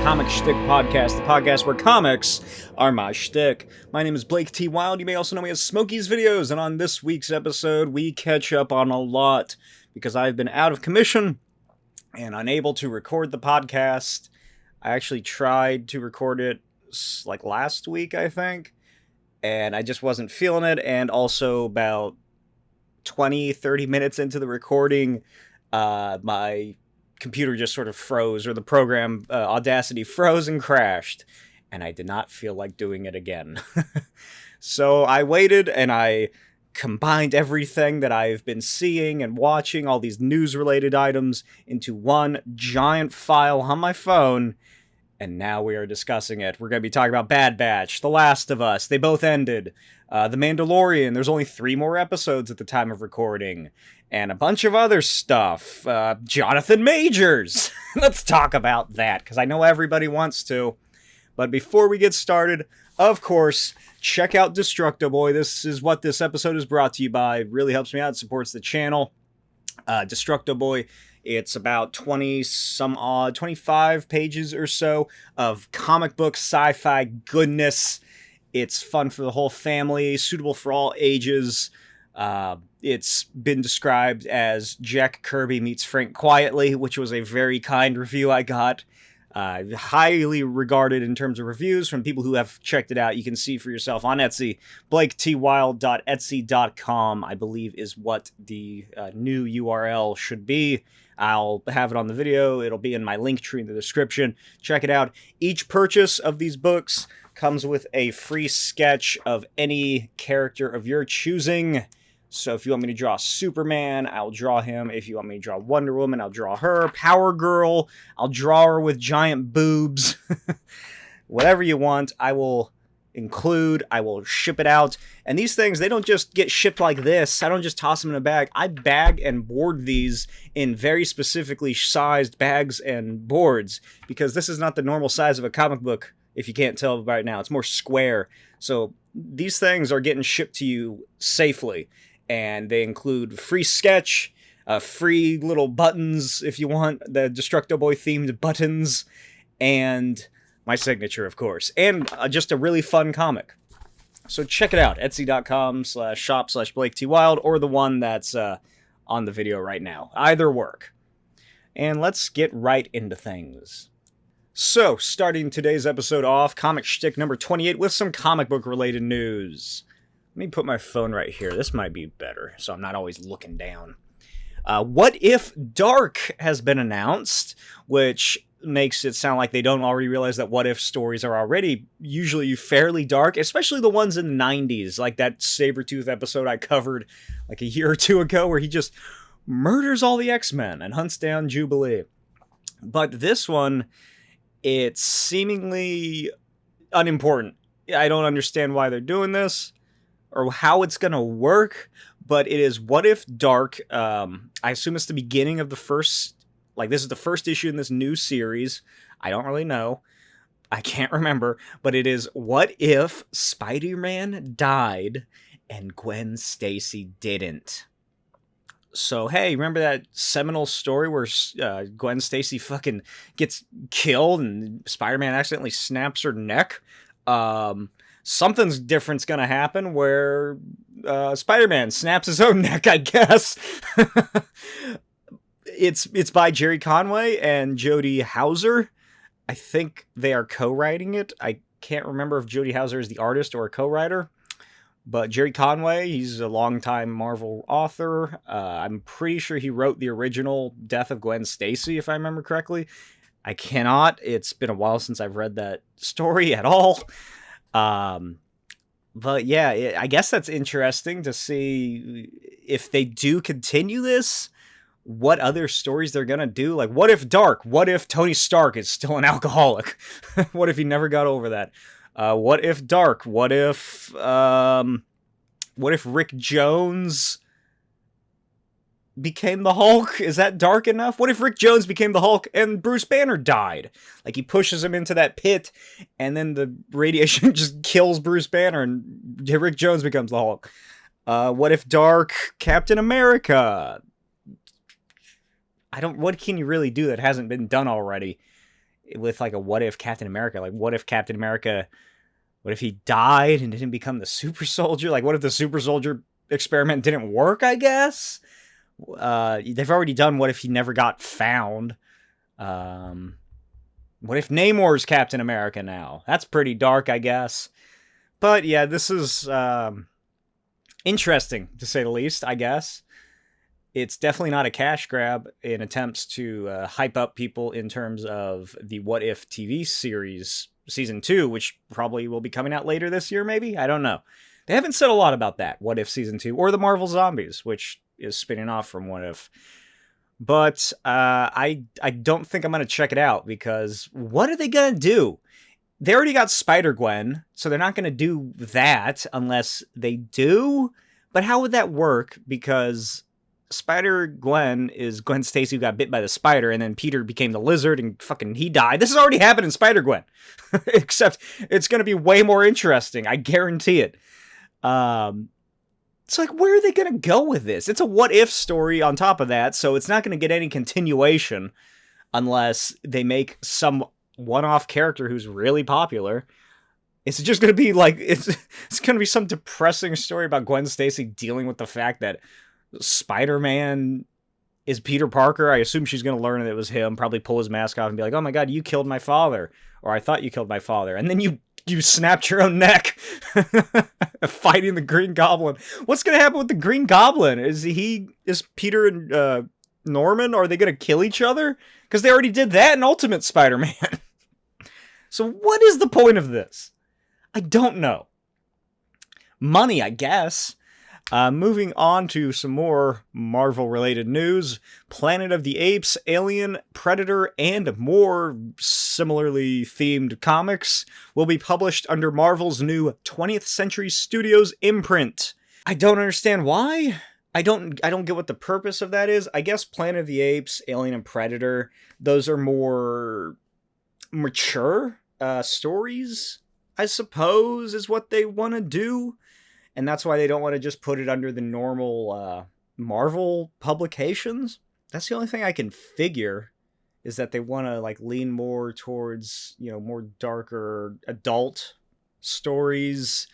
Comic Schtick Podcast, the podcast where comics are my shtick. My name is Blake T. Wild. You may also know me as Smokey's Videos, and on this week's episode, we catch up on a lot because I've been out of commission and unable to record the podcast. I actually tried to record it like last week, I think, and I just wasn't feeling it, and also about 20-30 minutes into the recording, my computer just sort of froze, or the program Audacity froze and crashed, and I did not feel like doing it again. So I waited and I combined everything that I've been seeing and watching, all these news-related items, into one giant file on my phone, and now we are discussing it. We're going to be talking about Bad Batch, The Last of Us, they both ended, The Mandalorian, there's only 3 more episodes at the time of recording, and a bunch of other stuff. Jonathan Majors! Let's talk about that, because I know everybody wants to. But before we get started, of course, check out Destructo Boy. This is what this episode is brought to you by. It really helps me out, supports the channel. Destructo Boy, it's about 25 pages or so of comic book sci-fi goodness. It's fun for the whole family, suitable for all ages. It's been described as Jack Kirby meets Frank Quietly, which was a very kind review I got. Highly regarded in terms of reviews from people who have checked it out. You can see for yourself on Etsy. BlakeTWild.etsy.com, I believe, is what the new URL should be. I'll have it on the video. It'll be in my link tree in the description. Check it out. Each purchase of these books comes with a free sketch of any character of your choosing. So if you want me to draw Superman, I'll draw him. If you want me to draw Wonder Woman, I'll draw her. Power Girl, I'll draw her with giant boobs. Whatever you want, I will include. I will ship it out. And these things, they don't just get shipped like this. I don't just toss them in a bag. I bag and board these in very specifically sized bags and boards, because this is not the normal size of a comic book, if you can't tell right now. It's more square. So these things are getting shipped to you safely. And they include free sketch, free little buttons if you want, the Destructo Boy themed buttons, and my signature, of course, and just a really fun comic. So check it out, etsy.com/shop/BlakeTWild, or the one that's on the video right now. Either work. And let's get right into things. So, starting today's episode off, Comic Schtick number 28 with some comic book related news. Let me put my phone right here. This might be better, so I'm not always looking down. What If Dark has been announced, which makes it sound like they don't already realize that What If stories are already usually fairly dark, especially the ones in the 90s, like that Sabretooth episode I covered like a year or two ago where he just murders all the X-Men and hunts down Jubilee. But this one, it's seemingly unimportant. I don't understand why they're doing this or how it's going to work, but it is What If Dark. I assume it's the beginning of the first, like this is the first issue in this new series. I don't really know. I can't remember, but it is what if Spider-Man died and Gwen Stacy didn't. So, hey, remember that seminal story where Gwen Stacy fucking gets killed and Spider-Man accidentally snaps her neck? Something's different's gonna happen where Spider-Man snaps his own neck, I guess. It's by Jerry Conway and Jody Houser. I think they are co-writing it. I can't remember if Jody Houser is the artist or a co-writer. But Jerry Conway, he's a longtime Marvel author. I'm pretty sure he wrote the original Death of Gwen Stacy, if I remember correctly. I cannot. It's been a while since I've read that story at all. But yeah, I guess that's interesting to see if they do continue this, what other stories they're gonna do. Like, what if Dark? What if Tony Stark is still an alcoholic? What if he never got over that? What if Dark? What if Rick Jones became the Hulk? Is that dark enough? What if Rick Jones became the Hulk and Bruce Banner died? Like, he pushes him into that pit, and then the radiation just kills Bruce Banner, and Rick Jones becomes the Hulk. What if Dark Captain America? What can you really do that hasn't been done already? with like a what if Captain America. Like, what if Captain America, what if he died and didn't become the super soldier? Like, what if the super soldier experiment didn't work, I guess? They've already done what if he never got found. What if Namor's Captain America now? That's pretty dark, I guess. But yeah, this is interesting, to say the least, I guess. It's definitely not a cash grab in attempts to hype up people in terms of the What If TV series Season 2, which probably will be coming out later this year, maybe? I don't know. They haven't said a lot about that, What If Season 2, or the Marvel Zombies, which is spinning off from What If. But I don't think I'm going to check it out, because what are they going to do? They already got Spider-Gwen, so they're not going to do that unless they do. But how would that work? Because Spider-Gwen is Gwen Stacy who got bit by the spider, and then Peter became the lizard, and fucking he died. This has already happened in Spider-Gwen. Except it's going to be way more interesting. I guarantee it. It's like, where are they going to go with this? It's a what-if story on top of that, so it's not going to get any continuation unless they make some one-off character who's really popular. It's just going to be like, it's going to be some depressing story about Gwen Stacy dealing with the fact that Spider-Man is Peter Parker. I assume she's going to learn that it was him, probably pull his mask off and be like, oh my god, you killed my father. Or I thought you killed my father. And then you snapped your own neck fighting the Green Goblin. What's going to happen with the Green Goblin? Is Peter and Norman, are they going to kill each other? Because they already did that in Ultimate Spider-Man. So what is the point of this? I don't know. Money, I guess. Moving on to some more Marvel-related news. Planet of the Apes, Alien, Predator, and more similarly themed comics will be published under Marvel's new 20th Century Studios imprint. I don't understand why. I don't get what the purpose of that is. I guess Planet of the Apes, Alien, and Predator, those are more mature stories, I suppose, is what they want to do. And that's why they don't want to just put it under the normal Marvel publications. That's the only thing I can figure, is that they want to like lean more towards, more darker adult stories,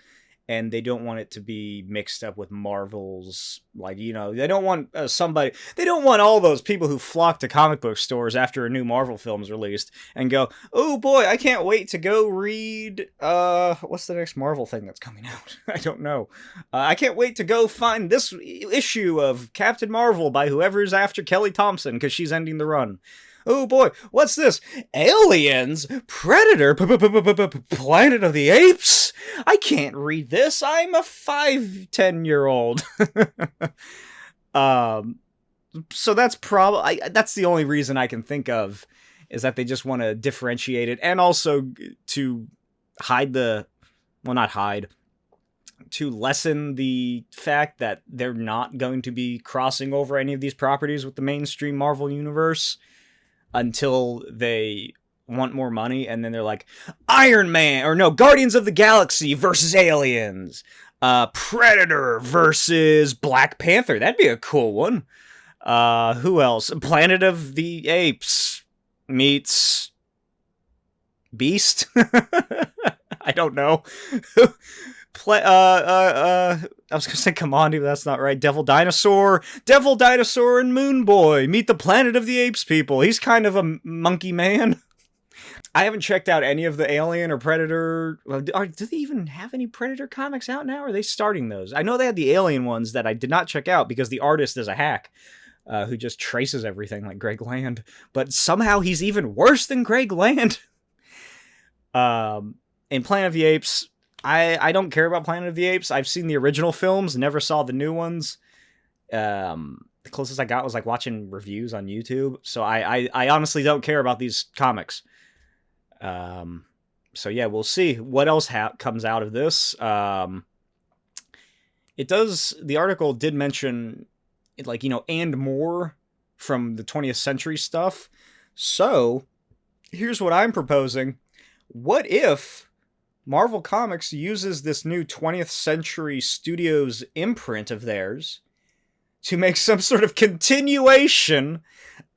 and they don't want it to be mixed up with Marvel's, they don't want they don't want all those people who flock to comic book stores after a new Marvel film is released and go, oh boy, I can't wait to go read, what's the next Marvel thing that's coming out? I don't know. I can't wait to go find this issue of Captain Marvel by whoever's after Kelly Thompson, because she's ending the run. Oh boy, what's this? Aliens? Predator? Planet of the Apes? I can't read this. I'm a 10-year-old. So that's that's the only reason I can think of, is that they just want to differentiate it, and also to to lessen the fact that they're not going to be crossing over any of these properties with the mainstream Marvel universe until they want more money, and then they're like, Guardians of the Galaxy versus Aliens, Predator versus Black Panther. That'd be a cool one. Who else? Planet of the Apes meets Beast. I don't know. I was gonna say Commando, but that's not right. Devil Dinosaur and Moon Boy meet the Planet of the Apes people. He's kind of a monkey man. I haven't checked out any of the Alien or Predator. Do they even have any Predator comics out now? Or are they starting those? I know they had the Alien ones that I did not check out because the artist is a hack who just traces everything like Greg Land. But somehow he's even worse than Greg Land. In Planet of the Apes, I don't care about Planet of the Apes. I've seen the original films, never saw the new ones. The closest I got was like watching reviews on YouTube. So I honestly don't care about these comics. So yeah, we'll see what else comes out of this. The article did mention and more from the 20th century stuff. So here's what I'm proposing. What if Marvel Comics uses this new 20th Century Studios imprint of theirs to make some sort of continuation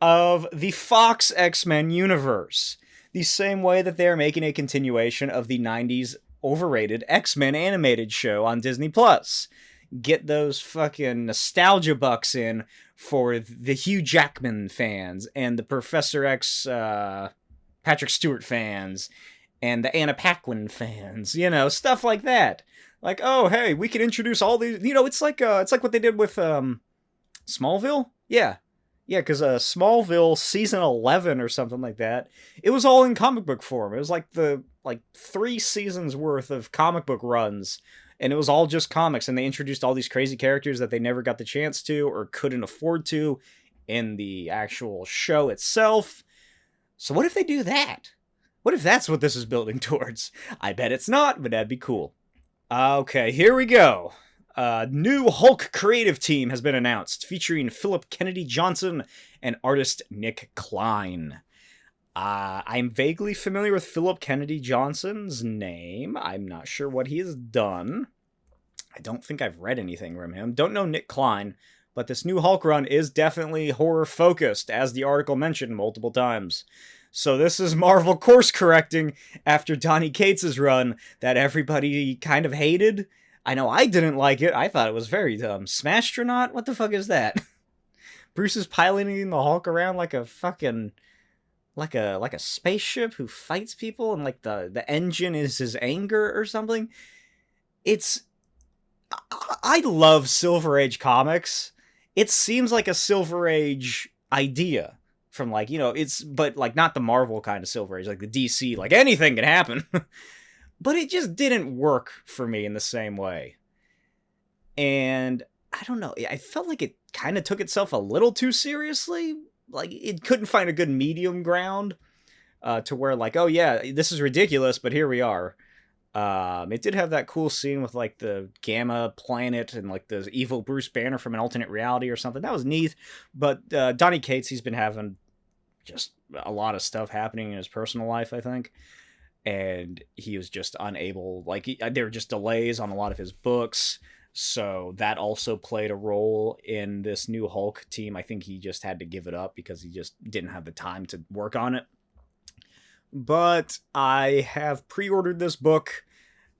of the Fox X-Men universe? The same way that they're making a continuation of the 90s overrated X-Men animated show on Disney+. Get those fucking nostalgia bucks in for the Hugh Jackman fans and the Professor X Patrick Stewart fans and the Anna Paquin fans, stuff like that. Like, oh, hey, we can introduce all these, it's like what they did with Smallville. Yeah, because Smallville season 11 or something like that, it was all in comic book form. It was like 3 seasons worth of comic book runs, and it was all just comics, and they introduced all these crazy characters that they never got the chance to or couldn't afford to in the actual show itself. So what if they do that? What if that's what this is building towards? I bet it's not, but that'd be cool. Okay, here we go. New Hulk creative team has been announced, featuring Philip Kennedy Johnson and artist Nick Klein. I'm vaguely familiar with Philip Kennedy Johnson's name. I'm not sure what he has done. I don't think I've read anything from him. Don't know Nick Klein, but this new Hulk run is definitely horror-focused, as the article mentioned multiple times. So this is Marvel course-correcting after Donny Cates' run that everybody kind of hated. I know I didn't like it. I thought it was very dumb. Smashtronaut? What the fuck is that? Bruce is piloting the Hulk around like a fucking... like a spaceship who fights people, and like the engine is his anger or something. I love Silver Age comics. It seems like a Silver Age idea from but like not the Marvel kind of Silver Age, like the DC, like anything can happen. But it just didn't work for me in the same way. And I don't know, I felt like it kind of took itself a little too seriously. Like, it couldn't find a good medium ground to where, like, oh yeah, this is ridiculous, but here we are. It did have that cool scene with, like, the Gamma planet and, like, the evil Bruce Banner from an alternate reality or something. That was neat. But Donny Cates, he's been having just a lot of stuff happening in his personal life, I think. And he was just unable, like, there were just delays on a lot of his books. So that also played a role in this new Hulk team. I think he just had to give it up because he just didn't have the time to work on it. But I have pre-ordered this book.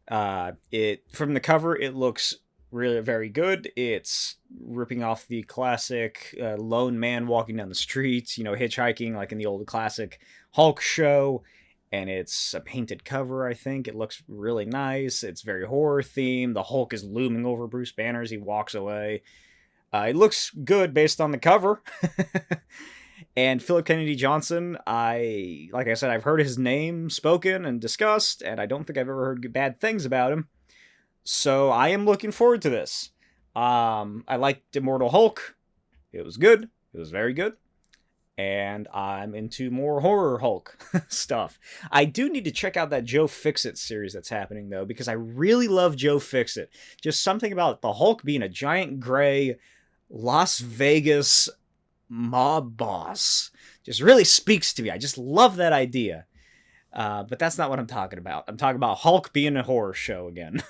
From the cover, it looks really very good. It's ripping off the classic lone man walking down the streets, hitchhiking like in the old classic Hulk show. And it's a painted cover, I think. It looks really nice. It's very horror themed. The Hulk is looming over Bruce Banner as he walks away. It looks good based on the cover. And Philip Kennedy Johnson, like I said, I've heard his name spoken and discussed, and I don't think I've ever heard bad things about him. So I am looking forward to this. I liked Immortal Hulk. It was good. It was very good. And I'm into more horror Hulk stuff. I do need to check out that Joe Fixit series that's happening, though, because I really love Joe Fixit. Just something about the Hulk being a giant gray Las Vegas mob boss just really speaks to me. I just love that idea. But that's not what I'm talking about. I'm talking about Hulk being a horror show again.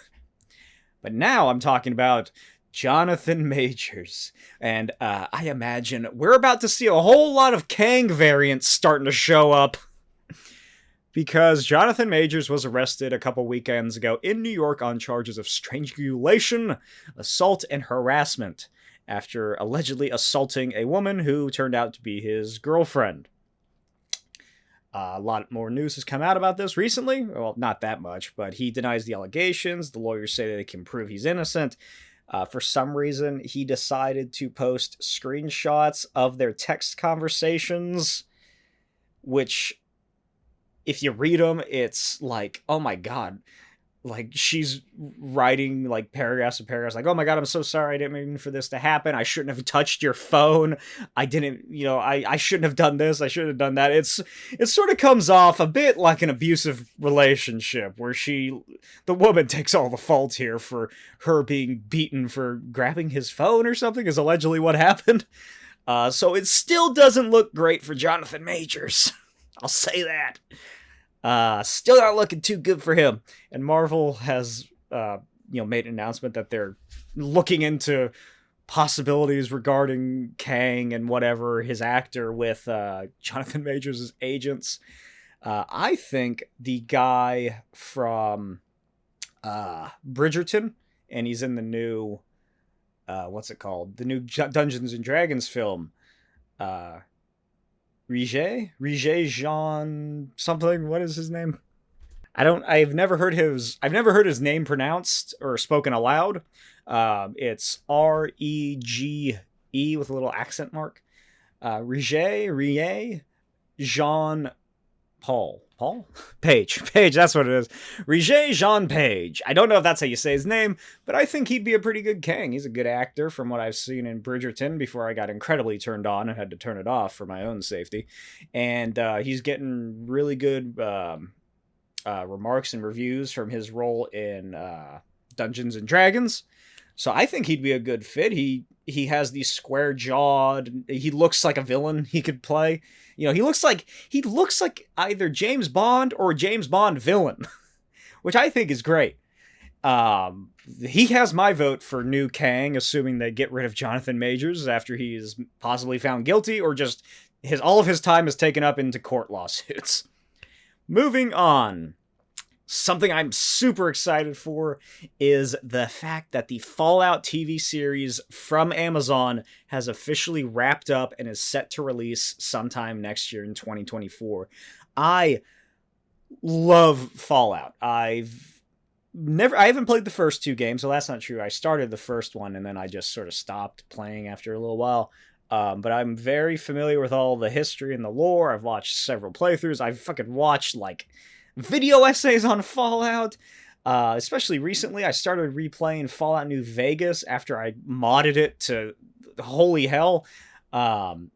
But now I'm talking about Jonathan Majors. And I imagine we're about to see a whole lot of Kang variants starting to show up. Because Jonathan Majors was arrested a couple weekends ago in New York on charges of strangulation, assault, and harassment after allegedly assaulting a woman who turned out to be his girlfriend. A lot more news has come out about this recently. Well, not that much, but he denies the allegations. The lawyers say that they can prove he's innocent. For some reason, he decided to post screenshots of their text conversations, which, if you read them, it's like, oh my god. Like, she's writing, like, paragraphs and paragraphs, like, oh my god, I'm so sorry, I didn't mean for this to happen, I shouldn't have touched your phone, I didn't, I shouldn't have done this, I shouldn't have done that. It sort of comes off a bit like an abusive relationship, where the woman takes all the fault here for her being beaten for grabbing his phone or something, is allegedly what happened. So it still doesn't look great for Jonathan Majors. I'll say that. Still not looking too good for him. And Marvel has, made an announcement that they're looking into possibilities regarding Kang and whatever, his actor, with Jonathan Majors' agents. I think the guy from Bridgerton, and he's in the new, what's it called? The new Dungeons and Dragons film. Rige Jean something. What is his name? I've never heard his name pronounced or spoken aloud. It's Rege with a little accent mark. Rige Jean Paul Page, that's what it is. Rige Jean Page. I don't know if that's how you say his name, but I think he'd be a pretty good Kang. He's a good actor from what I've seen in Bridgerton before I got incredibly turned on and had to turn it off for my own safety. And he's getting really good remarks and reviews from his role in Dungeons and Dragons. So I think he'd be a good fit. He has these square jawed. He looks like a villain he could play. You know, he looks like either James Bond or a James Bond villain, which I think is great. He has my vote for new Kang, assuming they get rid of Jonathan Majors after he is possibly found guilty, or just all of his time is taken up into court lawsuits. Moving on. Something I'm super excited for is the fact that the Fallout TV series from Amazon has officially wrapped up and is set to release sometime next year in 2024. I love Fallout. I haven't played the first two games, so that's not true. I started the first one and then I just sort of stopped playing after a little while. But I'm very familiar with all the history and the lore. I've watched several playthroughs. I've fucking watched like video essays on Fallout. Especially recently, I started replaying Fallout New Vegas after I modded it to holy hell. And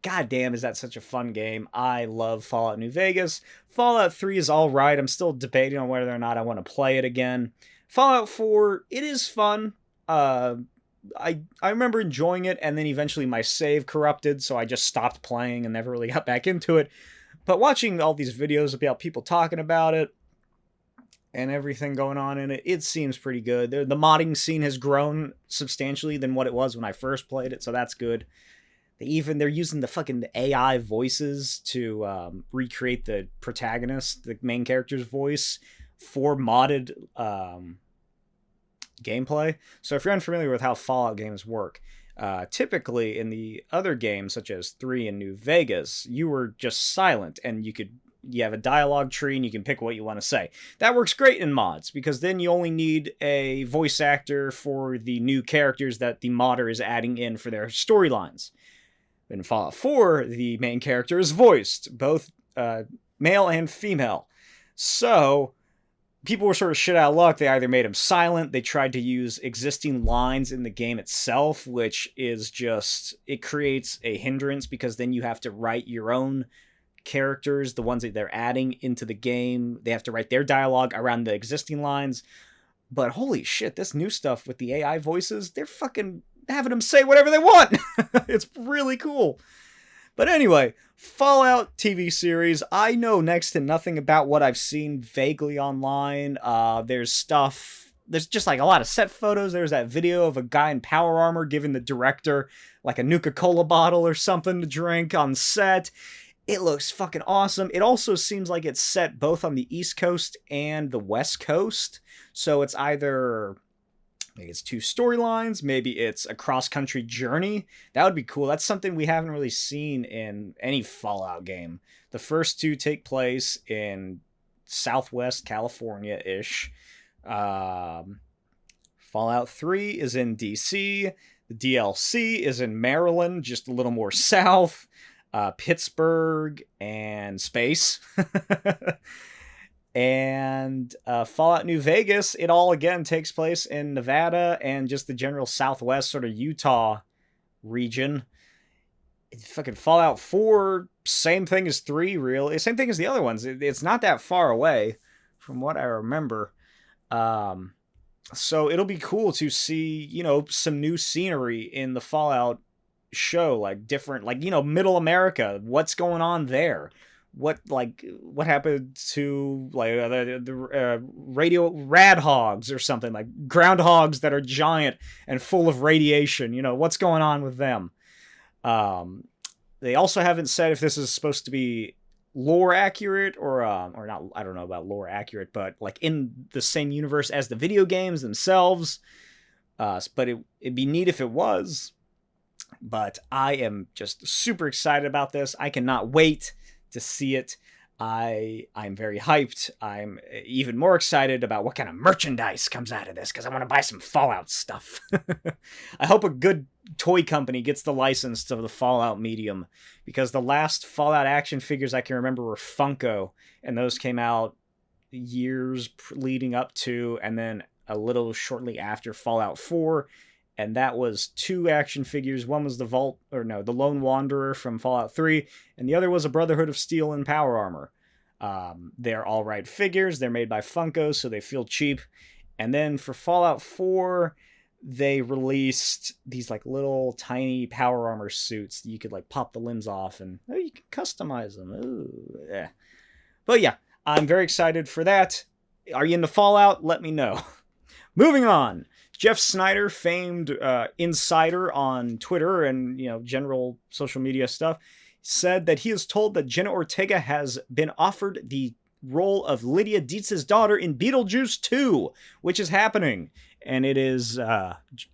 goddamn, is that such a fun game. I love Fallout New Vegas. Fallout 3 is alright. I'm still debating on whether or not I want to play it again. Fallout 4, it is fun. I remember enjoying it, and then eventually my save corrupted, so I just stopped playing and never really got back into it. But watching all these videos about people talking about it and everything going on in it, it seems pretty good. The modding scene has grown substantially than what it was when I first played it, so that's good. They're using the AI voices to recreate the protagonist, the main character's voice, for modded gameplay. So if you're unfamiliar with how Fallout games work, typically in the other games such as 3 and New Vegas, you were just silent and you have a dialogue tree and you can pick what you want to say. That works great in mods because then you only need a voice actor for the new characters that the modder is adding in for their storylines. In Fallout 4, the main character is voiced, both male and female. So people were sort of shit out of luck. They either made him silent, they tried to use existing lines in the game itself, which is just, it creates a hindrance because then you have to write your own characters, the ones that they're adding into the game. They have to write their dialogue around the existing lines. But holy shit, this new stuff with the AI voices, they're fucking having them say whatever they want. It's really cool. But anyway, Fallout TV series, I know next to nothing about what I've seen vaguely online. There's just like a lot of set photos. There's that video of a guy in power armor giving the director like a Nuka-Cola bottle or something to drink on set. It looks fucking awesome. It also seems like it's set both on the East Coast and the West Coast. So it's either, maybe it's 2 storylines, maybe it's a cross-country journey. That would be cool. That's something we haven't really seen in any Fallout game. The first 2 take place in Southwest California-ish. Fallout 3 is in DC. The DLC is in Maryland, just a little more south. Pittsburgh and space. And Fallout New Vegas, it all again takes place in Nevada and just the general Southwest sort of Utah region. Fucking Fallout 4, same thing as 3, really. Same thing as the other ones. It's not that far away from what I remember. So it'll be cool to see, some new scenery in the Fallout show, like different, like, Middle America. What's going on there? What happened to the radio rad hogs or something, like groundhogs that are giant and full of radiation? What's going on with them? They also haven't said if this is supposed to be lore accurate, or not, I don't know about lore accurate, but like in the same universe as the video games themselves. But it'd be neat if it was. But I am just super excited about this. I cannot wait to see it. I'm very hyped. I'm even more excited about what kind of merchandise comes out of this, because I want to buy some Fallout stuff. I hope a good toy company gets the license to the Fallout medium, because the last Fallout action figures I can remember were Funko, and those came out years leading up to, and then a little shortly after Fallout 4, and that was 2 action figures. One was the Lone Wanderer from Fallout 3, and the other was a Brotherhood of Steel and Power Armor. They're all right figures. They're made by Funko, so they feel cheap. And then for Fallout 4, they released these like little tiny Power Armor suits that you could like pop the limbs off, and you can customize them. Ooh, yeah. But yeah, I'm very excited for that. Are you into Fallout? Let me know. Moving on. Jeff Snyder, famed insider on Twitter and general social media stuff, said that he is told that Jenna Ortega has been offered the role of Lydia Dietz's daughter in Beetlejuice 2, which is happening, and it is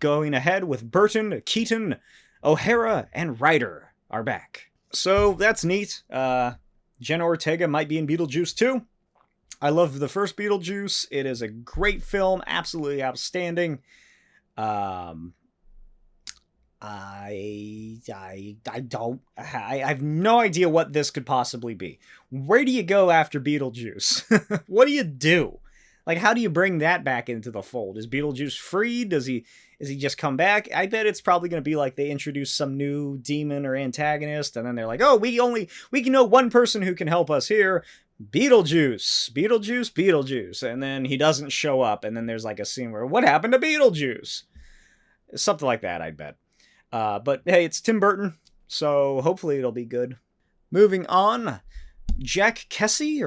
going ahead with Burton, Keaton, O'Hara, and Ryder are back. So that's neat. Jenna Ortega might be in Beetlejuice 2. I love the first Beetlejuice. It is a great film, absolutely outstanding. I have no idea what this could possibly be. Where do you go after Beetlejuice? What do you do? Like, how do you bring that back into the fold? Is Beetlejuice freed? Does he just come back? I bet it's probably going to be like they introduce some new demon or antagonist, and then they're like, oh, we can know one person who can help us here. Beetlejuice. And then he doesn't show up, and then there's like a scene where, what happened to Beetlejuice? Something like that, I bet. But hey, it's Tim Burton, so hopefully it'll be good. Moving on, Jack Casey,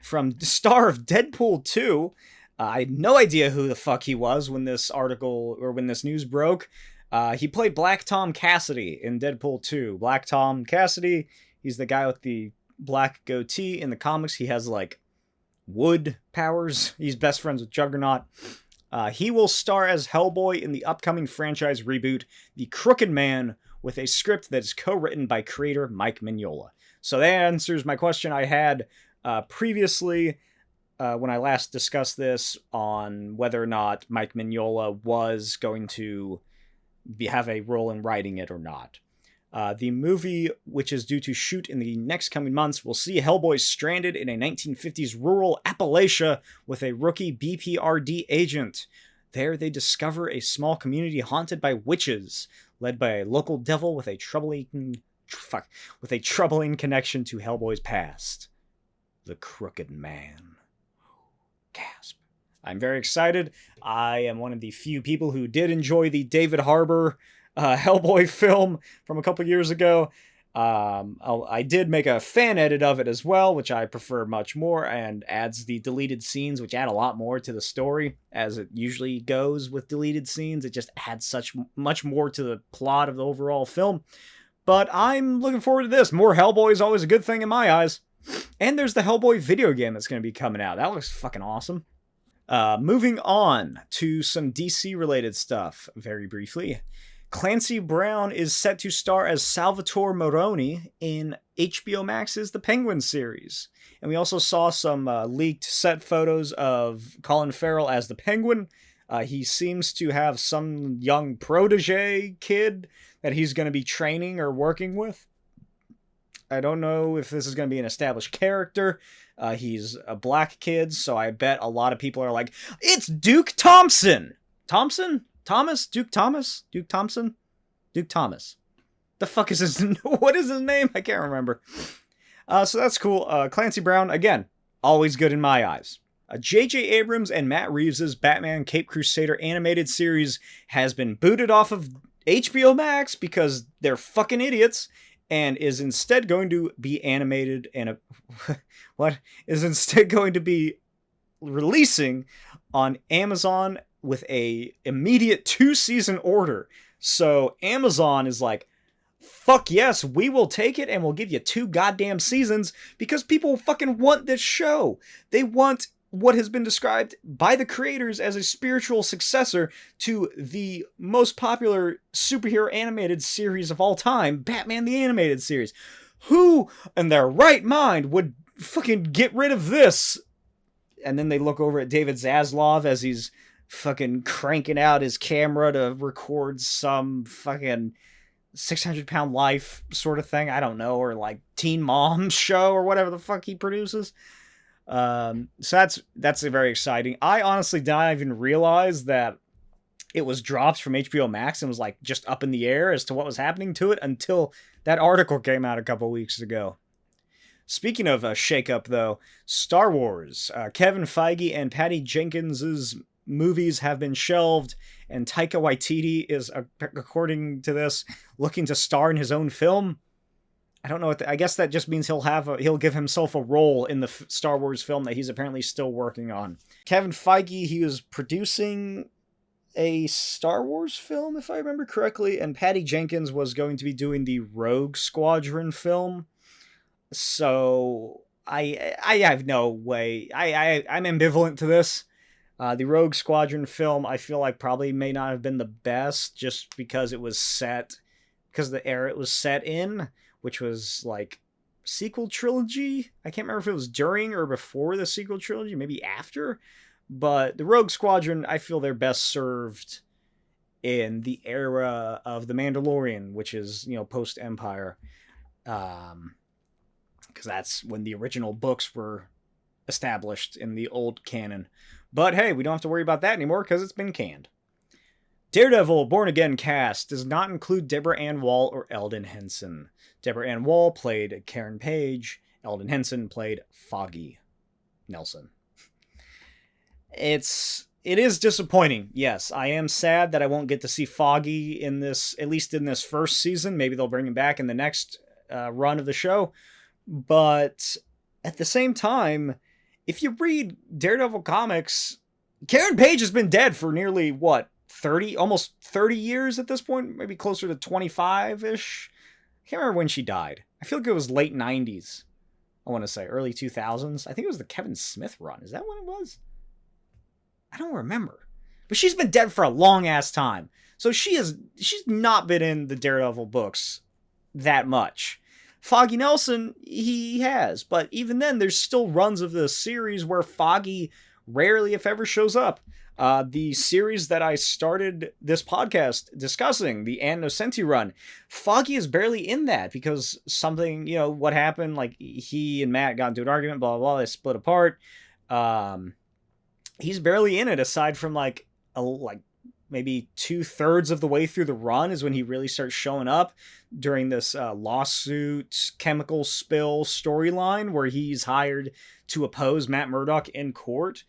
from the star of Deadpool 2. I had no idea who the fuck he was when this news broke. He played Black Tom Cassidy in Deadpool 2. Black Tom Cassidy, he's the guy with the black goatee. In the comics, he has like wood powers. He's best friends with Juggernaut. He will star as Hellboy in the upcoming franchise reboot, The Crooked Man, with a script that is co-written by creator Mike Mignola. So that answers my question I had previously when I last discussed this on whether or not Mike Mignola was going to have a role in writing it or not. The movie, which is due to shoot in the next coming months, will see Hellboy stranded in a 1950s rural Appalachia with a rookie BPRD agent. There they discover a small community haunted by witches, led by a local devil with a troubling connection to Hellboy's past. The Crooked Man. Gasp. I'm very excited. I am one of the few people who did enjoy the David Harbour Hellboy film from a couple years ago. I did make a fan edit of it as well, which I prefer much more, and adds the deleted scenes, which add a lot more to the story, as it usually goes with deleted scenes. It just adds much more to the plot of the overall film. But I'm looking forward to this. More Hellboy is always a good thing in my eyes. And there's the Hellboy video game that's going to be coming out. That looks fucking awesome. Moving on to some DC-related stuff, very briefly. Clancy Brown is set to star as Salvatore Moroni in HBO Max's The Penguin series. And we also saw some leaked set photos of Colin Farrell as the Penguin. He seems to have some young protege kid that he's going to be training or working with. I don't know if this is going to be an established character. He's a black kid, so I bet a lot of people are like, it's Duke Thompson! Duke Thompson? The fuck is his... What is his name? I can't remember. So that's cool. Clancy Brown, again, always good in my eyes. J.J. Abrams and Matt Reeves' Batman Caped Crusader animated series has been booted off of HBO Max because they're fucking idiots, and is instead going to be animated and is instead going to be releasing on Amazon with a immediate 2-season order. So Amazon is like, fuck yes, we will take it and we'll give you 2 goddamn seasons because people fucking want this show. They want what has been described by the creators as a spiritual successor to the most popular superhero animated series of all time, Batman the Animated Series. Who in their right mind would fucking get rid of this? And then they look over at David Zaslav as he's fucking cranking out his camera to record some fucking 600-Pound Life sort of thing. I don't know. Or like Teen Mom show or whatever the fuck he produces. So that's very exciting. I honestly didn't even realize that it was dropped from HBO Max and was like just up in the air as to what was happening to it until that article came out a couple weeks ago. Speaking of a shakeup, though, Star Wars. Kevin Feige and Patty Jenkins' movies have been shelved, and Taika Waititi is, according to this, looking to star in his own film. I don't know what I guess that just means he'll give himself a role in the Star Wars film that he's apparently still working on. Kevin Feige, he was producing a Star Wars film, if I remember correctly, and Patty Jenkins was going to be doing the Rogue Squadron film. So I have no way. I'm ambivalent to this. The Rogue Squadron film, I feel like probably may not have been the best just because it was because of the era it was set in, which was like sequel trilogy. I can't remember if it was during or before the sequel trilogy, maybe after. But the Rogue Squadron, I feel they're best served in the era of The Mandalorian, which is, post-Empire. Because that's when the original books were established in the old canon. But hey, we don't have to worry about that anymore because it's been canned. Daredevil Born Again cast does not include Deborah Ann Woll or Eldon Henson. Deborah Ann Woll played Karen Page. Eldon Henson played Foggy Nelson. It is disappointing. Yes, I am sad that I won't get to see Foggy in this, at least in this first season. Maybe they'll bring him back in the next run of the show. But at the same time, if you read Daredevil comics, Karen Page has been dead for nearly, almost 30 years at this point? Maybe closer to 25-ish? I can't remember when she died. I feel like it was late 90s. I want to say early 2000s. I think it was the Kevin Smith run. Is that when it was? I don't remember. But she's been dead for a long-ass time. So she's not been in the Daredevil books that much. Foggy Nelson, he has. But even then, there's still runs of the series where Foggy rarely, if ever, shows up. The series that I started this podcast discussing, the Ann Nocenti run, Foggy is barely in that because something, what happened, like he and Matt got into an argument, blah, blah, blah, they split apart. He's barely in it aside from maybe 2/3 of the way through the run is when he really starts showing up during this lawsuit chemical spill storyline where he's hired to oppose Matt Murdock in court.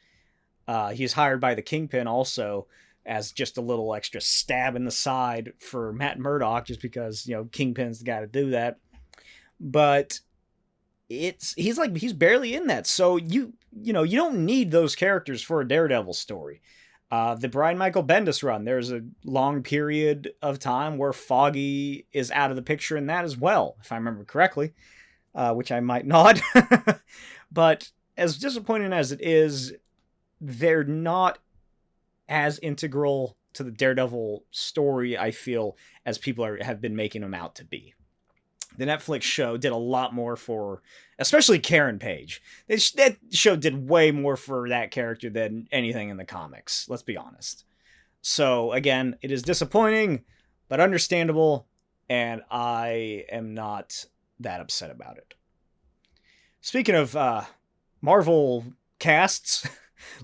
He's hired by the Kingpin also as just a little extra stab in the side for Matt Murdock just because, Kingpin's the guy to do that. But he's barely in that. So you don't need those characters for a Daredevil story. The Brian Michael Bendis run, there's a long period of time where Foggy is out of the picture in that as well, if I remember correctly, which I might not. But as disappointing as it is, they're not as integral to the Daredevil story, I feel, as people have been making them out to be. The Netflix show did a lot more for, especially Karen Page. That show did way more for that character than anything in the comics, let's be honest. So, again, it is disappointing, but understandable, and I am not that upset about it. Speaking of Marvel casts,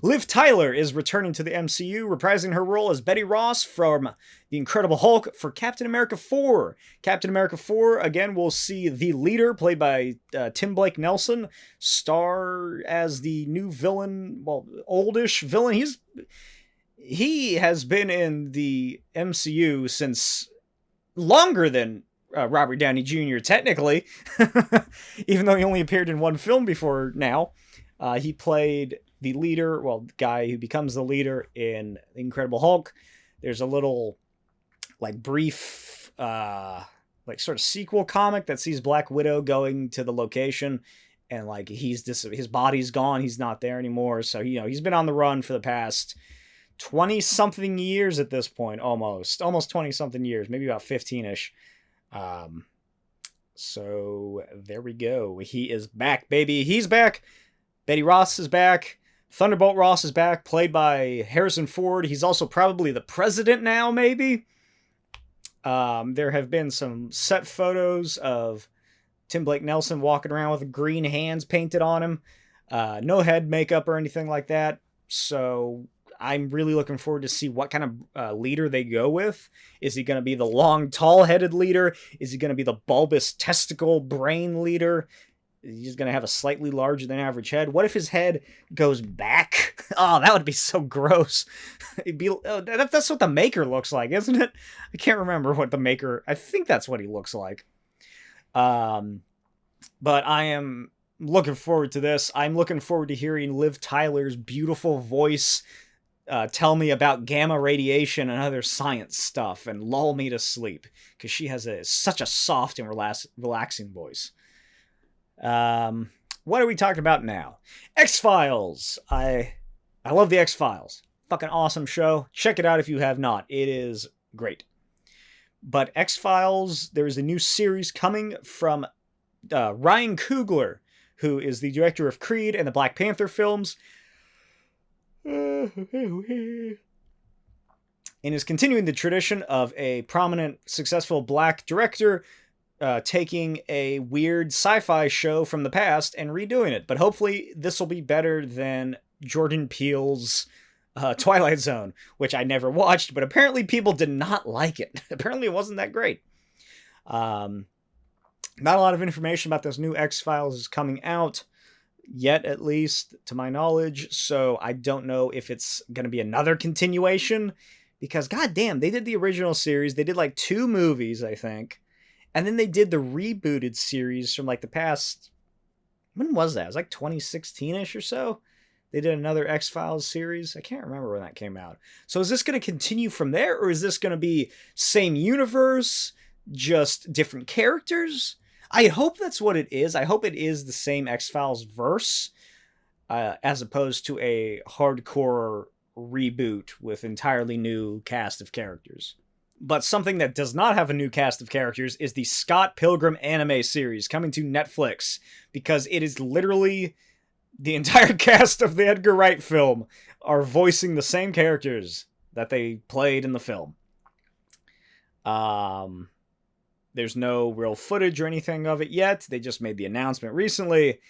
Liv Tyler is returning to the MCU, reprising her role as Betty Ross from The Incredible Hulk for Captain America 4. Captain America 4, again, we'll see the leader, played by Tim Blake Nelson, star as the new villain, oldish villain. He has been in the MCU since longer than Robert Downey Jr., technically, even though he only appeared in one film before now. He played the leader, the guy who becomes the leader in The Incredible Hulk. There's a little, brief like sort of sequel comic that sees Black Widow going to the location, and like his body's gone, he's not there anymore. So he's been on the run for the past 20 something years at this point, almost 20 something years, maybe about 15ish. So there we go. He is back, baby. He's back. Betty Ross is back. Thunderbolt Ross is back, played by Harrison Ford. He's also probably the president now, maybe. There have been some set photos of Tim Blake Nelson walking around with green hands painted on him. No head makeup or anything like that. So I'm really looking forward to see what kind of leader they go with. Is he going to be the long, tall-headed leader? Is he going to be the bulbous testicle brain leader? He's going to have a slightly larger than average head. What if his head goes back? Oh, that would be so gross. That's what the Maker looks like, isn't it? I can't remember what the Maker... I think that's what he looks like. But I am looking forward to this. I'm looking forward to hearing Liv Tyler's beautiful voice tell me about gamma radiation and other science stuff and lull me to sleep, because she has such a soft and relaxing voice. What are we talking about now? X-Files. I love the X-Files. Fucking awesome show. Check it out if you have not. It is great. But X-Files, there is a new series coming from Ryan Coogler, who is the director of Creed and the Black Panther films. And is continuing the tradition of a prominent, successful black director taking a weird sci-fi show from the past and redoing it. But hopefully this will be better than Jordan Peele's Twilight Zone, which I never watched, but apparently people did not like it. Apparently it wasn't that great. Not a lot of information about this new X-Files is coming out yet, at least to my knowledge, so I don't know if it's going to be another continuation, because goddamn, they did the original series, they did like 2 movies, I think, and then they did the rebooted series from like the past, when was that? It was like 2016ish or so. They did another X-Files series. I can't remember when that came out. So is this going to continue from there, or is this going to be same universe, just different characters? I hope that's what it is. I hope it is the same X-Files verse, as opposed to a hardcore reboot with entirely new cast of characters. But something that does not have a new cast of characters is the Scott Pilgrim anime series coming to Netflix, because it is literally the entire cast of the Edgar Wright film are voicing the same characters that they played in the film. There's no real footage or anything of it yet. They just made the announcement recently.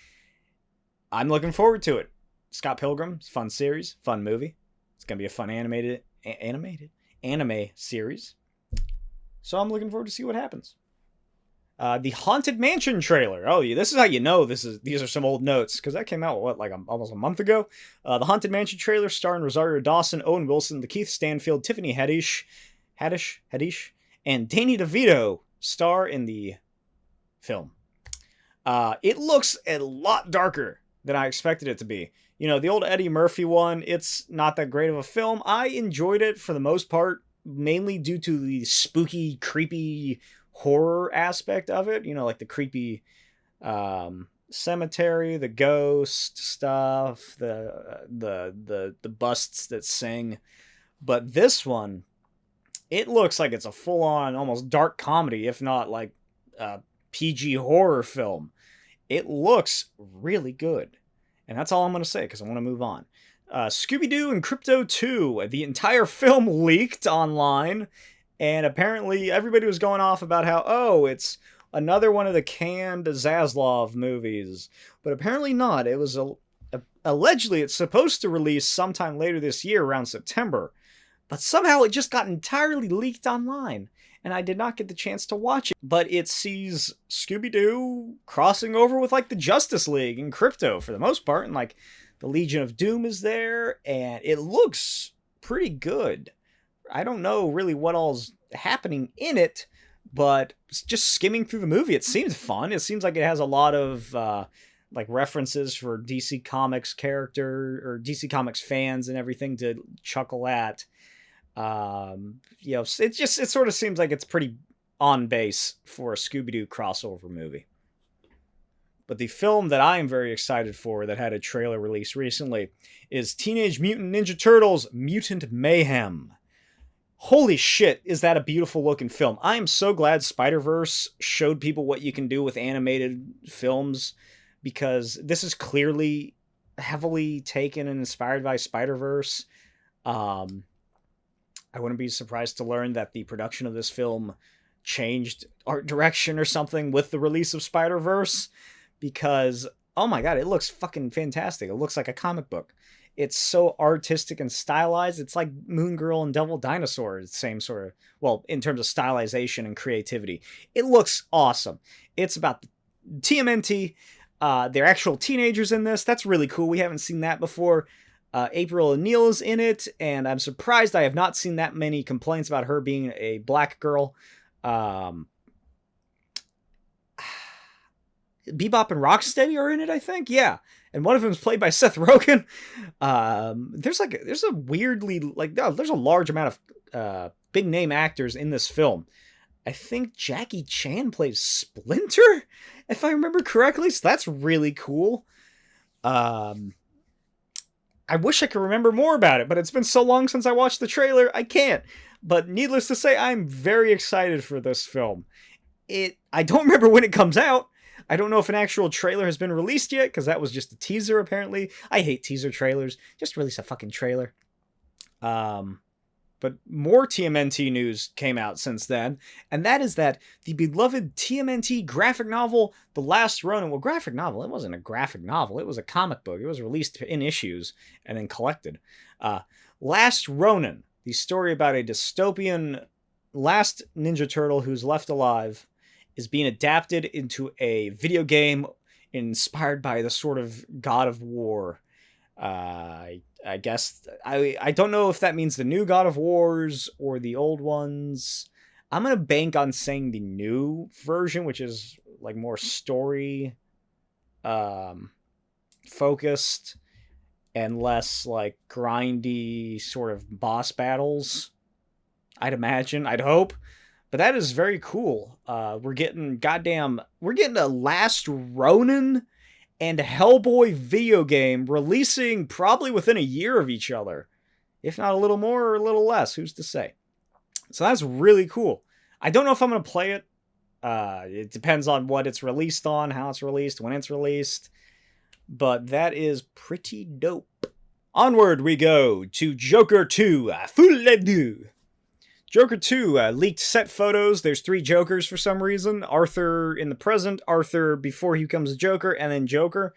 I'm looking forward to it. Scott Pilgrim, it's a fun series, fun movie. It's going to be a fun anime series. So I'm looking forward to see what happens. The Haunted Mansion trailer. Oh, yeah, this is how you know these are some old notes, because that came out, almost a month ago? The Haunted Mansion trailer starring Rosario Dawson, Owen Wilson, Lakeith Stanfield, Tiffany Haddish, and Danny DeVito star in the film. It looks a lot darker than I expected it to be. The old Eddie Murphy one, it's not that great of a film. I enjoyed it for the most part, mainly due to the spooky, creepy horror aspect of it. Like the creepy cemetery, the ghost stuff, the busts that sing. But this one, it looks like it's a full-on, almost dark comedy, if not like a PG horror film. It looks really good. And that's all I'm going to say, because I want to move on. Scooby Doo and Crypto 2. The entire film leaked online, and apparently everybody was going off about how, it's another one of the canned Zaslav movies. But apparently not. It was allegedly it's supposed to release sometime later this year, around September. But somehow it just got entirely leaked online, and I did not get the chance to watch it. But it sees Scooby-Doo crossing over with, like, the Justice League and Crypto for the most part, and, like, the Legion of Doom is there, and it looks pretty good. I don't know really what all's happening in it, but just skimming through the movie, it seems fun. It seems like it has a lot of, references for DC Comics character, or DC Comics fans and everything to chuckle at. It sort of seems like it's pretty on base for a Scooby Doo crossover movie. But the film that I am very excited for that had a trailer released recently is Teenage Mutant Ninja Turtles Mutant Mayhem. Holy shit, is that a beautiful looking film. I am so glad Spider-Verse showed people what you can do with animated films, because this is clearly heavily taken and inspired by Spider-Verse. I wouldn't be surprised to learn that the production of this film changed art direction or something with the release of Spider-Verse, because, oh my god, it looks fucking fantastic. It looks like a comic book. It's so artistic and stylized. It's like Moon Girl and Devil Dinosaur. It's the same sort of, well, in terms of stylization and creativity. It looks awesome. It's about TMNT. They're actual teenagers in this. That's really cool. We haven't seen that before. April O'Neil is in it, and I'm surprised I have not seen that many complaints about her being a black girl. Bebop and Rocksteady are in it, I think. Yeah. And one of them is played by Seth Rogen. There's a weirdly, there's a large amount of big name actors in this film. I think Jackie Chan plays Splinter, if I remember correctly. So that's really cool. I wish I could remember more about it, but it's been so long since I watched the trailer, I can't. But needless to say, I'm very excited for this film. I don't remember when it comes out. I don't know if an actual trailer has been released yet, because that was just a teaser, apparently. I hate teaser trailers. Just release a fucking trailer. But more TMNT news came out since then, and that is that the beloved TMNT graphic novel, The Last Ronin, well, graphic novel, it wasn't a graphic novel, it was a comic book. It was released in issues and then collected. Last Ronin, the story about a dystopian last Ninja Turtle who's left alive, is being adapted into a video game inspired by the sort of God of War. I guess I don't know if that means the new God of Wars or the old ones. I'm gonna bank on saying the new version, which is like more story focused and less like grindy sort of boss battles. I'd imagine. I'd hope. But that is very cool. We're getting a Last Ronin and Hellboy video game releasing probably within a year of each other. If not a little more or a little less, who's to say? So that's really cool. I don't know if I'm going to play it. It depends on what it's released on, how it's released, when it's released. But that is pretty dope. Onward we go to Joker 2, Foule Deux. Joker 2 leaked set photos. There's 3 Jokers for some reason. Arthur in the present, Arthur before he becomes a Joker, and then Joker.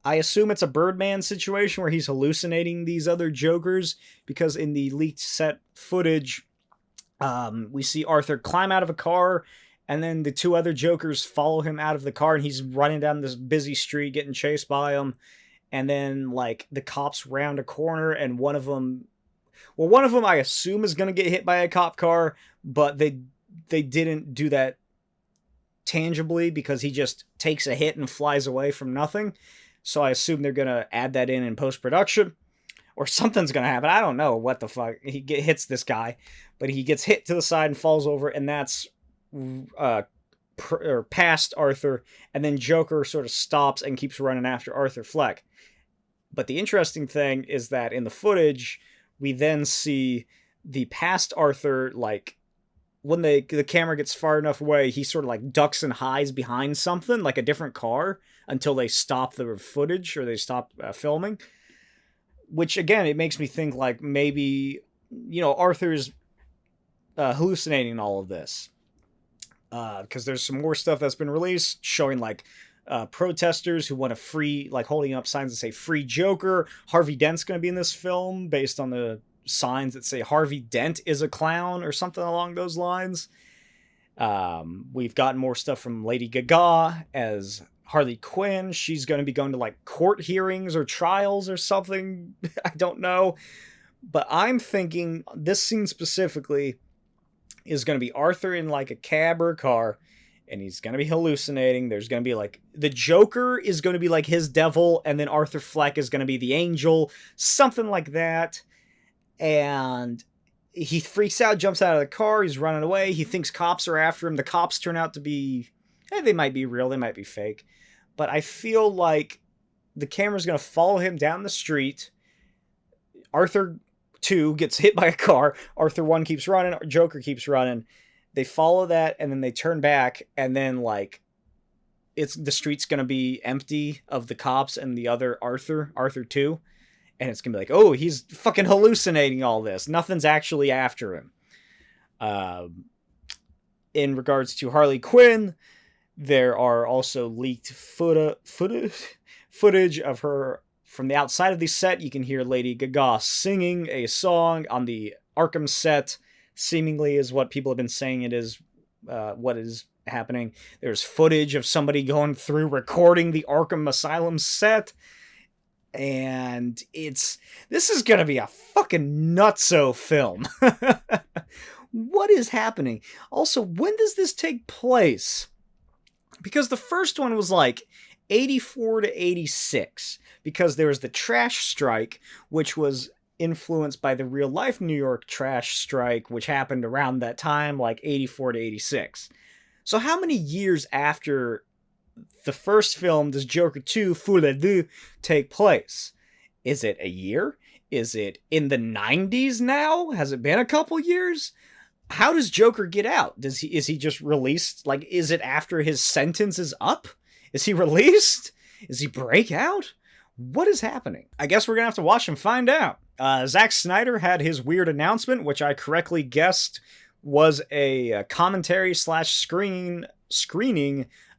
I assume it's a Birdman situation where he's hallucinating these other Jokers, because in the leaked set footage, we see Arthur climb out of a car, and then the 2 other Jokers follow him out of the car, and he's running down this busy street getting chased by them. And then, like, the cops round a corner, and one of them I assume is going to get hit by a cop car, but they didn't do that tangibly because he just takes a hit and flies away from nothing. So I assume they're going to add that in post-production, or something's going to happen. I don't know what the fuck. He hits this guy, but he gets hit to the side and falls over, and that's past Arthur, and then Joker sort of stops and keeps running after Arthur Fleck. But the interesting thing is that in the footage, we then see the past Arthur, like, when the camera gets far enough away, he sort of, like, ducks and hides behind something, like a different car, until they stop the footage, or they stop filming. Which, again, it makes me think, like, maybe, Arthur's hallucinating all of this. Because there's some more stuff that's been released showing, like, protesters who want a free, like, holding up signs that say "Free Joker." Harvey Dent's going to be in this film based on the signs that say Harvey Dent is a clown or something along those lines. We've gotten more stuff from Lady Gaga as Harley Quinn. She's going to be going to, like, court hearings or trials or something. I don't know. But I'm thinking this scene specifically is going to be Arthur in, like, a cab or a car, and he's going to be hallucinating. There's going to be, like, the Joker is going to be, like, his devil, and then Arthur Fleck is going to be the angel, something like that. And he freaks out, jumps out of the car, he's running away, he thinks cops are after him. The cops turn out to be, they might be real, they might be fake. But I feel like the camera's going to follow him down the street. Arthur 2 gets hit by a car. Arthur 1 keeps running. Joker keeps running. They follow that, and then they turn back, and then, like, the street's going to be empty of the cops and the other Arthur 2. And it's going to be like, oh, he's fucking hallucinating all this. Nothing's actually after him. In regards to Harley Quinn, there are also leaked footage of her from the outside of the set. You can hear Lady Gaga singing a song on the Arkham set. Seemingly is what people have been saying it is what is happening. There's footage of somebody going through recording the Arkham Asylum set. And this is going to be a fucking nutso film. What is happening? Also, when does this take place? Because the first one was like 84 to 86. Because there was the trash strike, which was influenced by the real life New York trash strike, which happened around that time, like 84 to 86. So how many years after the first film does Joker 2 TLOU take place? Is it a year? Is it in the 90s now? Has it been a couple years? How does Joker get out? Is he just released? Like, is it after his sentence is up? Is he released? Is he break out? What is happening? I guess we're gonna have to watch and find out. Zack Snyder had his weird announcement, which I correctly guessed was a commentary / screening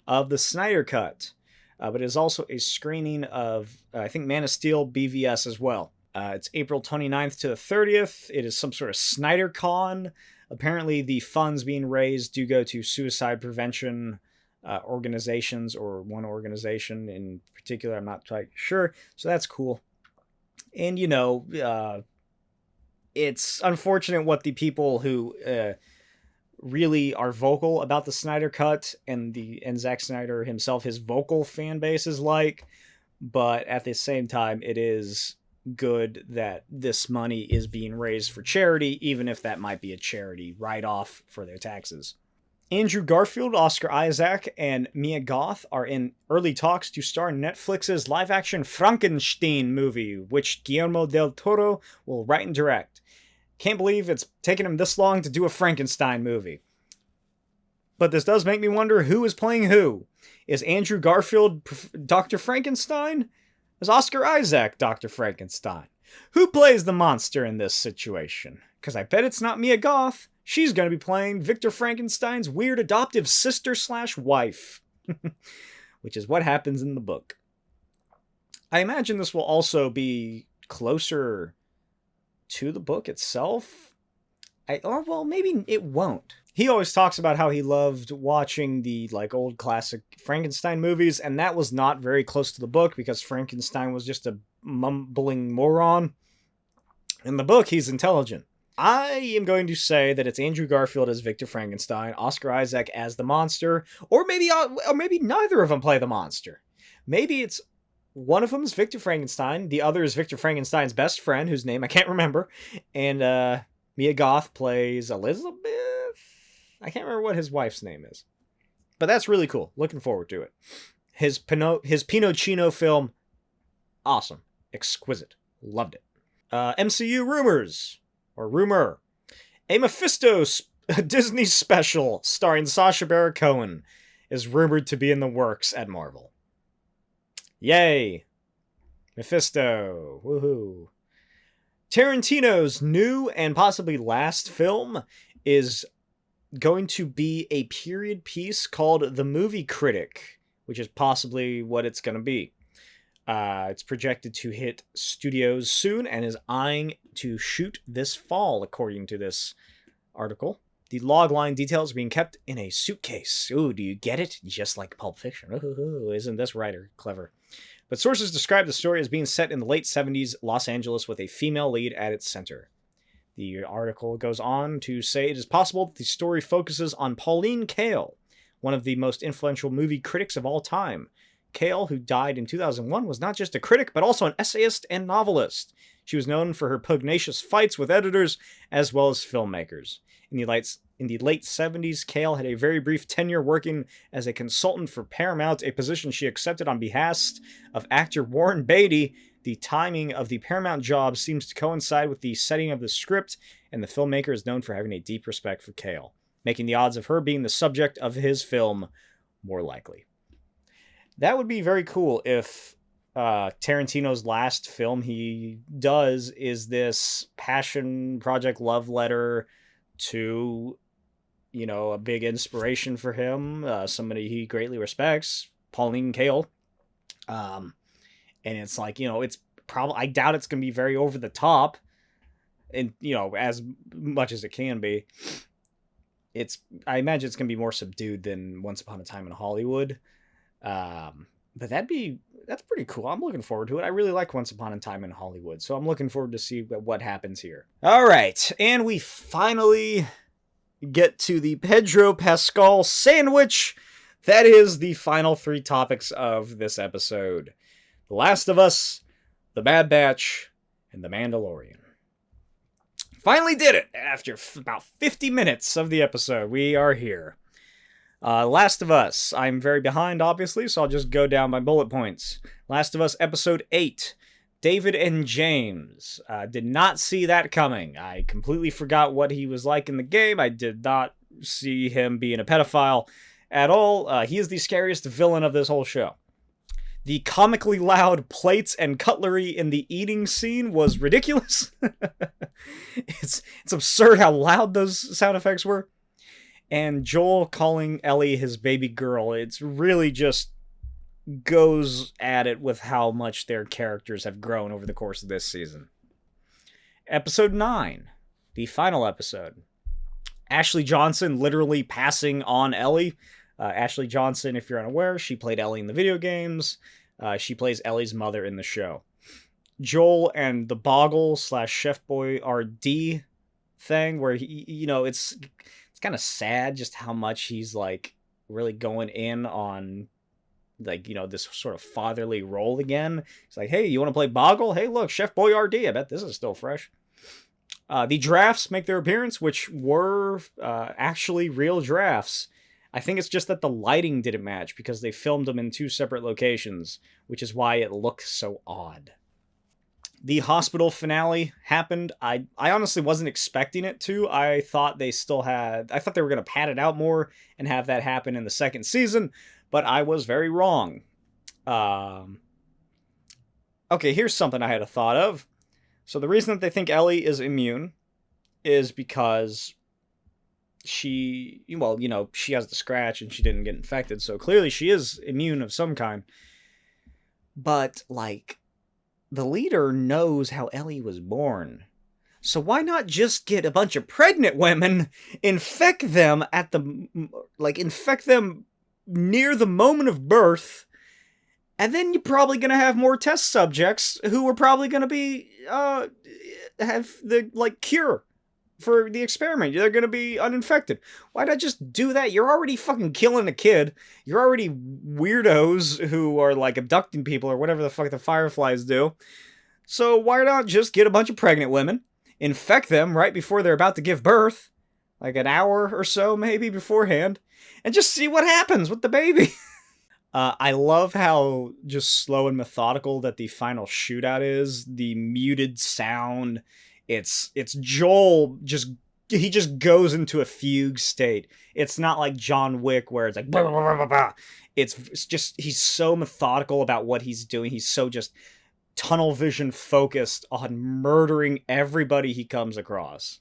of the Snyder Cut. But it is also a screening of, I think, Man of Steel BVS as well. It's April 29th to the 30th. It is some sort of SnyderCon. Apparently, the funds being raised do go to suicide prevention organizations, or one organization in particular. I'm not quite sure. So that's cool. And, you know, it's unfortunate what the people who really are vocal about the Snyder Cut and Zack Snyder himself, his vocal fan base is like. But at the same time, it is good that this money is being raised for charity, even if that might be a charity write-off for their taxes. Andrew Garfield, Oscar Isaac, and Mia Goth are in early talks to star in Netflix's live-action Frankenstein movie, which Guillermo del Toro will write and direct. Can't believe it's taken him this long to do a Frankenstein movie. But this does make me wonder who is playing who. Is Andrew Garfield Dr. Frankenstein? Is Oscar Isaac Dr. Frankenstein? Who plays the monster in this situation? Because I bet it's not Mia Goth. She's going to be playing Victor Frankenstein's weird adoptive sister / wife. Which is what happens in the book. I imagine this will also be closer to the book itself. Well, maybe it won't. He always talks about how he loved watching the old classic Frankenstein movies, and that was not very close to the book because Frankenstein was just a mumbling moron. In the book, he's intelligent. I am going to say that it's Andrew Garfield as Victor Frankenstein, Oscar Isaac as the monster, or maybe neither of them play the monster. Maybe it's one of them is Victor Frankenstein, the other is Victor Frankenstein's best friend, whose name I can't remember, and Mia Goth plays Elizabeth? I can't remember what his wife's name is. But that's really cool. Looking forward to it. His Pinocchio film, awesome. Exquisite. Loved it. MCU rumors. Or rumor. A Mephisto Disney special starring Sacha Baron Cohen is rumored to be in the works at Marvel. Yay. Mephisto. Woohoo. Tarantino's new and possibly last film is going to be a period piece called The Movie Critic, which is possibly what it's going to be. It's projected to hit studios soon and is eyeing to shoot this fall, according to this article. The logline details are being kept in a suitcase. Ooh, do you get it? Just like Pulp Fiction. Ooh, isn't this writer clever? But sources describe the story as being set in the late 70s Los Angeles with a female lead at its center. The article goes on to say it is possible that the story focuses on Pauline Kael, one of the most influential movie critics of all time. Cale, who died in 2001, was not just a critic, but also an essayist and novelist. She was known for her pugnacious fights with editors, as well as filmmakers. In the late 70s, Cale had a very brief tenure working as a consultant for Paramount, a position she accepted on behalf of actor Warren Beatty. The timing of the Paramount job seems to coincide with the setting of the script, and the filmmaker is known for having a deep respect for Cale, making the odds of her being the subject of his film more likely. That would be very cool if Tarantino's last film he does is this passion project love letter to, a big inspiration for him, somebody he greatly respects, Pauline Kael. And it's like, it's probably, I doubt it's going to be very over the top, and, as much as it can be. I imagine it's going to be more subdued than Once Upon a Time in Hollywood. But that's pretty cool. I'm looking forward to it. I really like Once Upon a Time in Hollywood, so I'm looking forward to see what happens here. All right, and we finally get to the PEDRO PASCAL sandwich. That is the final 3 topics of this episode. The Last of Us, The Bad Batch, and The Mandalorian. Finally did it! After about 50 minutes of the episode, we are here. Last of Us. I'm very behind, obviously, so I'll just go down my bullet points. Last of Us Episode 8. David and James. Did not see that coming. I completely forgot what he was like in the game. I did not see him being a pedophile at all. He is the scariest villain of this whole show. The comically loud plates and cutlery in the eating scene was ridiculous. It's absurd how loud those sound effects were. And Joel calling Ellie his baby girl, it's really just goes at it with how much their characters have grown over the course of this season. Episode 9, the final episode. Ashley Johnson literally passing on Ellie. Ashley Johnson, if you're unaware, she played Ellie in the video games. She plays Ellie's mother in the show. Joel and the Boggle / Chef Boy RD thing, where he, it's kind of sad just how much he's like really going in on this sort of fatherly role again. He's like, hey, you want to play Boggle? Hey, look, Chef Boy RD. I bet this is still fresh. The drafts make their appearance, which were actually real drafts. I think it's just that the lighting didn't match because they filmed them in 2 separate locations, which is why it looks so odd. The hospital finale happened. I honestly wasn't expecting it to. I thought they were going to pad it out more and have that happen in the second season, but I was very wrong. Okay, here's something I had a thought of. So the reason that they think Ellie is immune is because she has the scratch and she didn't get infected, so clearly she is immune of some kind. But, the leader knows how Ellie was born. So why not just get a bunch of pregnant women, infect them near the moment of birth, and then you're probably going to have more test subjects who are probably going to be, have the, cure for the experiment. They're going to be uninfected. Why not just do that? You're already fucking killing a kid. You're already weirdos who are, abducting people or whatever the fuck the Fireflies do. So why not just get a bunch of pregnant women, infect them right before they're about to give birth, an hour or so maybe beforehand, and just see what happens with the baby. I love how just slow and methodical that the final shootout is. The muted sound. It's Joel he just goes into a fugue state. It's not like John Wick where it's like blah, blah, blah, blah, blah. It's just he's so methodical about what he's doing. He's so just tunnel vision focused on murdering everybody he comes across.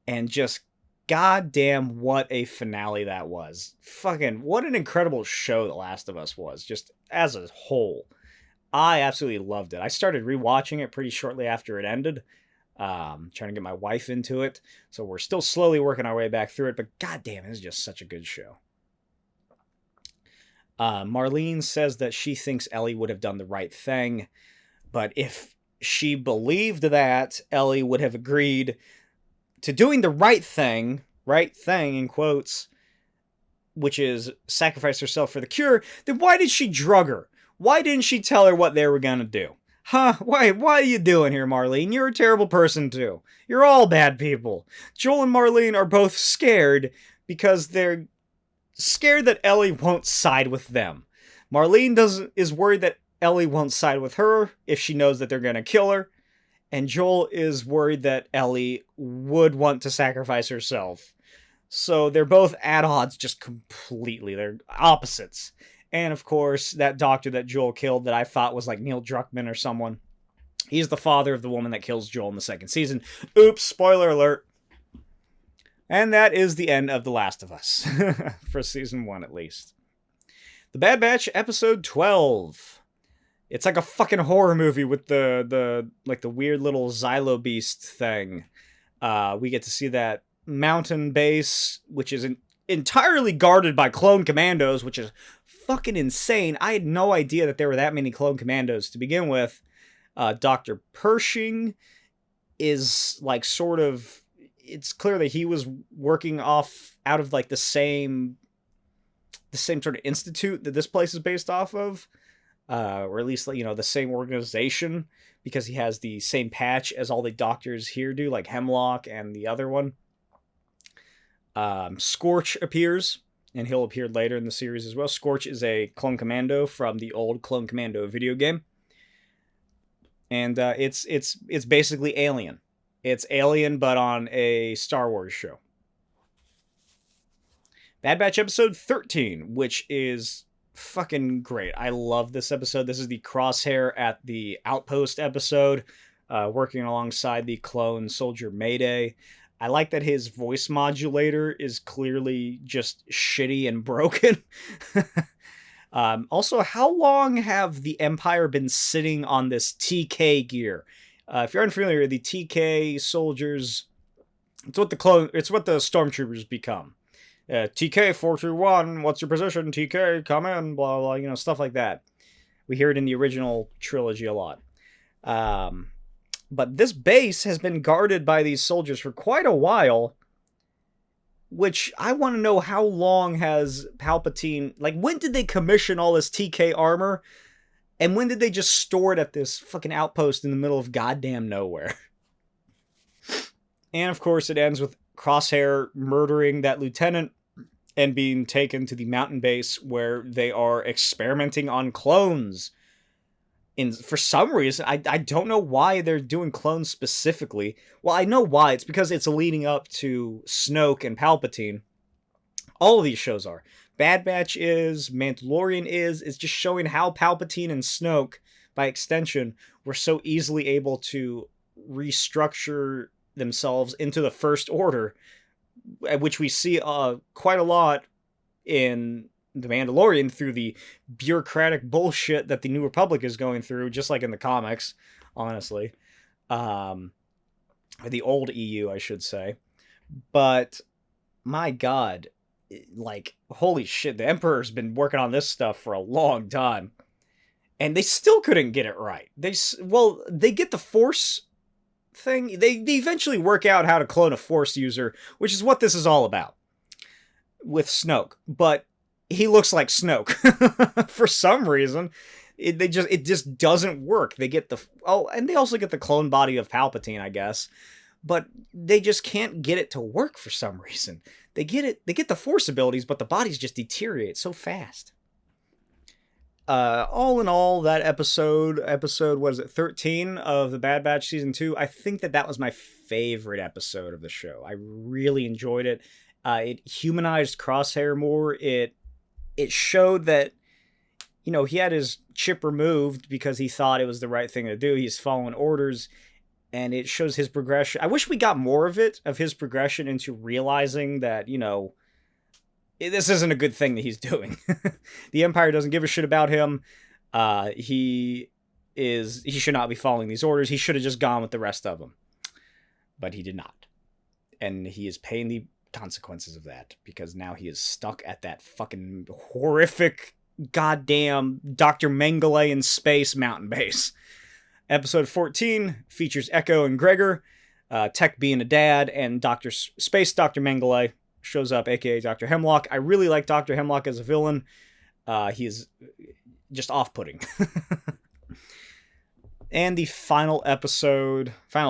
And just goddamn what a finale that was. Fucking what an incredible show The Last of Us was, just as a whole. I absolutely loved it. I started rewatching it pretty shortly after it ended. Trying to get my wife into it. So we're still slowly working our way back through it, but goddamn, it's just such a good show. Marlene says that she thinks Ellie would have done the right thing, but if she believed that, Ellie would have agreed to doing the right thing in quotes, which is sacrifice herself for the cure, then why did she drug her? Why didn't she tell her what they were gonna do? Huh? Why are you doing here, Marlene? You're a terrible person, too. You're all bad people. Joel and Marlene are both scared because they're scared that Ellie won't side with them. Marlene is worried that Ellie won't side with her if she knows that they're gonna kill her. And Joel is worried that Ellie would want to sacrifice herself. So they're both at odds just completely. They're opposites. And of course, that doctor that Joel killed that I thought was like Neil Druckmann or someone. He's the father of the woman that kills Joel in the second season. Oops, spoiler alert. And that is the end of The Last of Us. For season 1 at least. The Bad Batch episode 12. It's like a fucking horror movie with the weird little Xylo Beast thing. We get to see that mountain base, which is entirely guarded by clone commandos, which is fucking insane. I had no idea that there were that many clone commandos to begin with. Dr. Pershing is like sort of... It's clear that he was working out of like the same sort of institute that this place is based off of. Or at least, the same organization, because he has the same patch as all the doctors here do, like Hemlock and the other one. Scorch appears, and he'll appear later in the series as well. Scorch is a clone commando from the old Clone Commando video game. And it's basically Alien. It's Alien, but on a Star Wars show. Bad Batch episode 13, which is fucking great. I love this episode. This is the Crosshair at the Outpost episode, working alongside the clone soldier Mayday. I like that his voice modulator is clearly just shitty and broken. Also, how long have the Empire been sitting on this TK gear? If you're unfamiliar, the TK soldiers, it's what the stormtroopers become. TK 421, what's your position? TK, come in, blah, blah, stuff like that. We hear it in the original trilogy a lot. But this base has been guarded by these soldiers for quite a while, which I want to know how long has Palpatine... Like, when did they commission all this TK armor? And when did they just store it at this fucking outpost in the middle of goddamn nowhere? And, of course, it ends with Crosshair murdering that lieutenant and being taken to the mountain base where they are experimenting on clones. For some reason, I don't know why they're doing clones specifically. Well, I know why. It's because it's leading up to Snoke and Palpatine. All of these shows are. Bad Batch is, Mandalorian is. It's just showing how Palpatine and Snoke, by extension, were so easily able to restructure themselves into the First Order, which we see quite a lot in The Mandalorian through the bureaucratic bullshit that the New Republic is going through, just like in the comics, honestly. The old EU, I should say. But, my god, like, holy shit, the Emperor's been working on this stuff for a long time. And they still couldn't get it right. They get the Force thing. They eventually work out how to clone a Force user, which is what this is all about. With Snoke. But he looks like Snoke. For some reason. It just doesn't work. They get and they also get the clone body of Palpatine, I guess. But they just can't get it to work for some reason. They get the Force abilities, but the bodies just deteriorate so fast. All in all, that episode, what is it, 13 of the Bad Batch Season 2, I think that was my favorite episode of the show. I really enjoyed it. It humanized Crosshair more. It showed that, he had his chip removed because he thought it was the right thing to do. He's following orders, and it shows his progression. I wish we got more of his progression into realizing that, this isn't a good thing that he's doing. The Empire doesn't give a shit about him. He should not be following these orders. He should have just gone with the rest of them. But he did not. And he is paying the consequences of that, because now he is stuck at that fucking horrific goddamn Dr. Mengele in space mountain base. Episode 14 features Echo and Gregor, Tech being a dad, and Space Dr. Mengele shows up, aka Dr. Hemlock. I really like Dr. Hemlock as a villain. He's just off-putting. And the final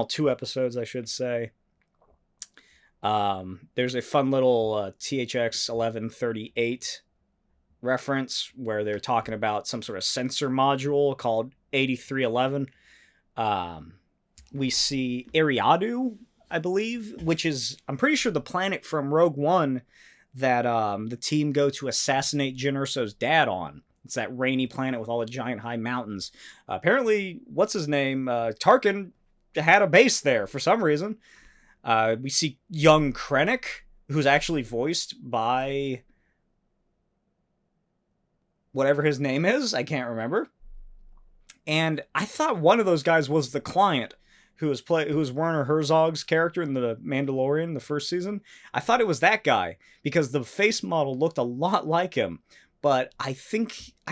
two episodes, I should say. There's a fun little THX 1138 reference where they're talking about some sort of sensor module called 8311. We see Eriadu, I believe, which is, I'm pretty sure, the planet from Rogue One that the team go to assassinate Jyn Erso's dad on. It's that rainy planet with all the giant high mountains. Apparently, what's his name? Tarkin had a base there for some reason. We see young Krennic, who's actually voiced by whatever his name is. I can't remember. And I thought one of those guys was the client who was Werner Herzog's character in The Mandalorian, the first season. I thought it was that guy because the face model looked a lot like him. But I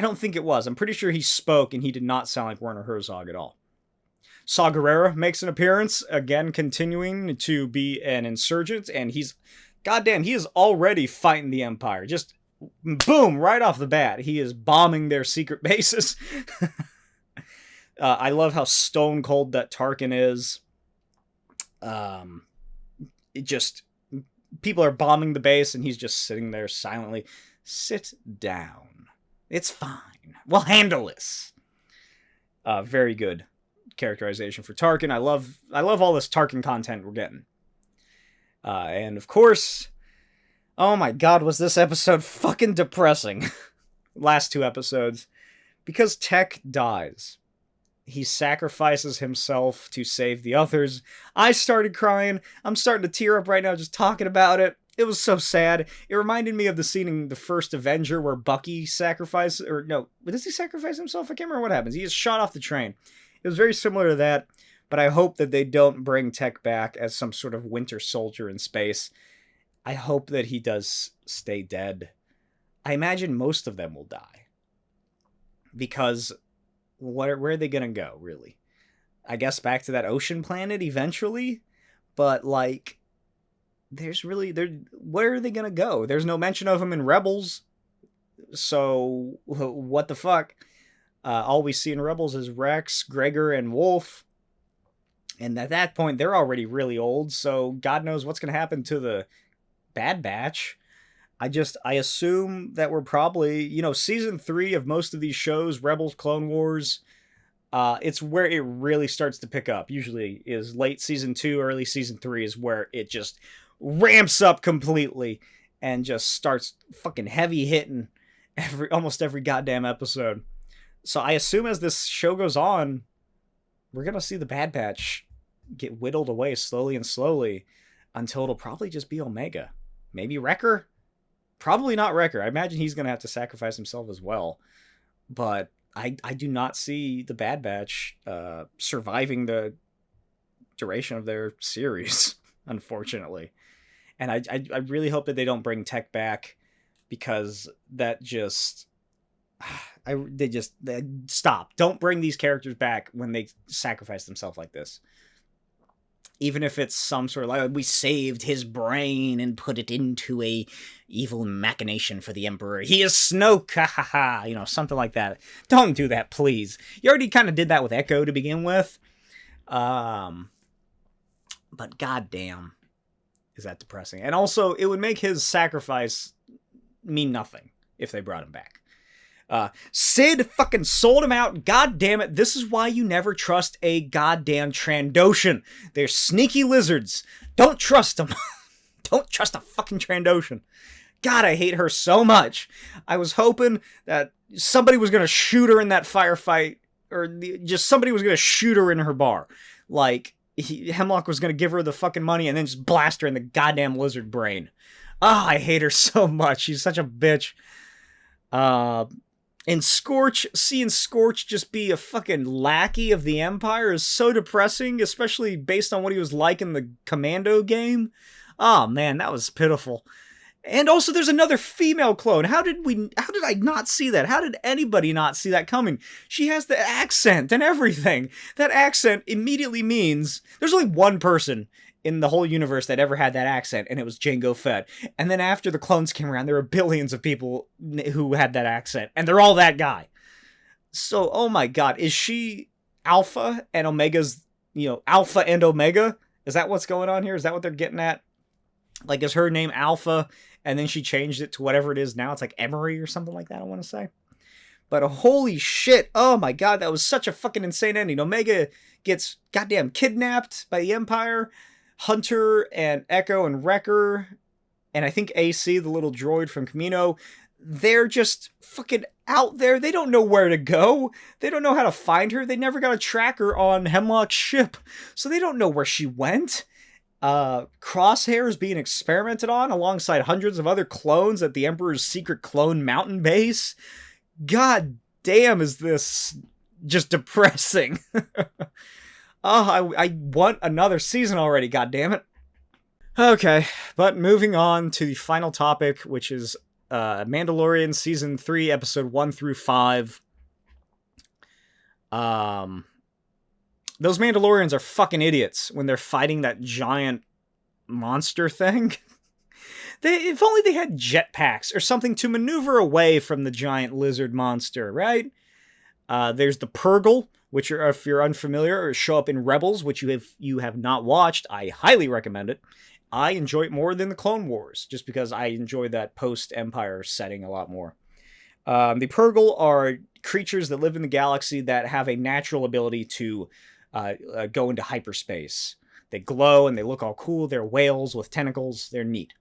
don't think it was. I'm pretty sure he spoke and he did not sound like Werner Herzog at all. Saw Gerrera makes an appearance, again continuing to be an insurgent, and he is already fighting the Empire. Just boom, right off the bat, he is bombing their secret bases. I love how stone cold that Tarkin is. People are bombing the base, and he's just sitting there silently. Sit down. It's fine. We'll handle this. Very good characterization for Tarkin. I love all this Tarkin content we're getting. And of course, oh my god, was this episode fucking depressing. Last two episodes. Because Tech dies. He sacrifices himself to save the others. I started crying. I'm starting to tear up right now just talking about it. It was so sad. It reminded me of the scene in the first Avenger where Bucky sacrifices, or no, does he sacrifice himself? I can't remember what happens. He is shot off the train. It was very similar to that, but I hope that they don't bring Tech back as some sort of Winter Soldier in space. I hope that he does stay dead. I imagine most of them will die. Because where are they going to go, really? I guess back to that ocean planet eventually, but like, where are they going to go? There's no mention of them in Rebels, so what the fuck? All we see in Rebels is Rex, Gregor, and Wolf, and at that point, they're already really old, so God knows what's going to happen to the Bad Batch. I assume that we're probably, season 3 of most of these shows, Rebels, Clone Wars, it's where it really starts to pick up. Usually is late season 2, early season 3 is where it just ramps up completely and just starts fucking heavy hitting almost every goddamn episode. So I assume as this show goes on, we're going to see the Bad Batch get whittled away slowly and slowly until it'll probably just be Omega. Maybe Wrecker? Probably not Wrecker. I imagine he's going to have to sacrifice himself as well. But I do not see the Bad Batch surviving the duration of their series, unfortunately. And I really hope that they don't bring Tech back, because that just... they stop. Don't bring these characters back when they sacrifice themselves like this. Even if it's some sort of like, we saved his brain and put it into a evil machination for the Emperor. He is Snoke, ha ha ha, something like that. Don't do that, please. You already kind of did that with Echo to begin with. But goddamn, is that depressing. And also, it would make his sacrifice mean nothing if they brought him back. Sid fucking sold him out. God damn it. This is why you never trust a goddamn Trandoshan. They're sneaky lizards. Don't trust them. Don't trust a fucking Trandoshan. God, I hate her so much. I was hoping that somebody was going to shoot her in that firefight, or just somebody was going to shoot her in her bar. Like, Hemlock was going to give her the fucking money and then just blast her in the goddamn lizard brain. Ah, I hate her so much. She's such a bitch. And seeing Scorch just be a fucking lackey of the Empire is so depressing, especially based on what he was like in the Commando game. Oh man, that was pitiful. And also there's another female clone. How did I not see that? How did anybody not see that coming? She has the accent and everything. That accent immediately means there's only one person in the whole universe that ever had that accent, and it was Jango Fett. And then after the clones came around, there were billions of people who had that accent, and they're all that guy. So, oh my god, is she Alpha and Omega's, Alpha and Omega? Is that what's going on here? Is that what they're getting at? Like, is her name Alpha, and then she changed it to whatever it is now? It's like Emery or something like that, I want to say. But holy shit, oh my god, that was such a fucking insane ending. Omega gets goddamn kidnapped by the Empire. Hunter and Echo and Wrecker, and I think AC, the little droid from Camino, they're just fucking out there. They don't know where to go. They don't know how to find her. They never got a tracker on Hemlock's ship, so they don't know where she went. Crosshair is being experimented on alongside hundreds of other clones at the Emperor's secret clone mountain base. God damn, is this just depressing. I want another season already, goddammit. Okay, but moving on to the final topic, which is Mandalorian Season 3, Episode 1 through 5. Those Mandalorians are fucking idiots when they're fighting that giant monster thing. If only they had jetpacks or something to maneuver away from the giant lizard monster, right? There's the Purgle, which are, if you're unfamiliar, or show up in Rebels, which you have not watched, I highly recommend it. I enjoy it more than the Clone Wars, just because I enjoy that post-Empire setting a lot more. The Purgle are creatures that live in the galaxy that have a natural ability to go into hyperspace. They glow and they look all cool. They're whales with tentacles. They're neat.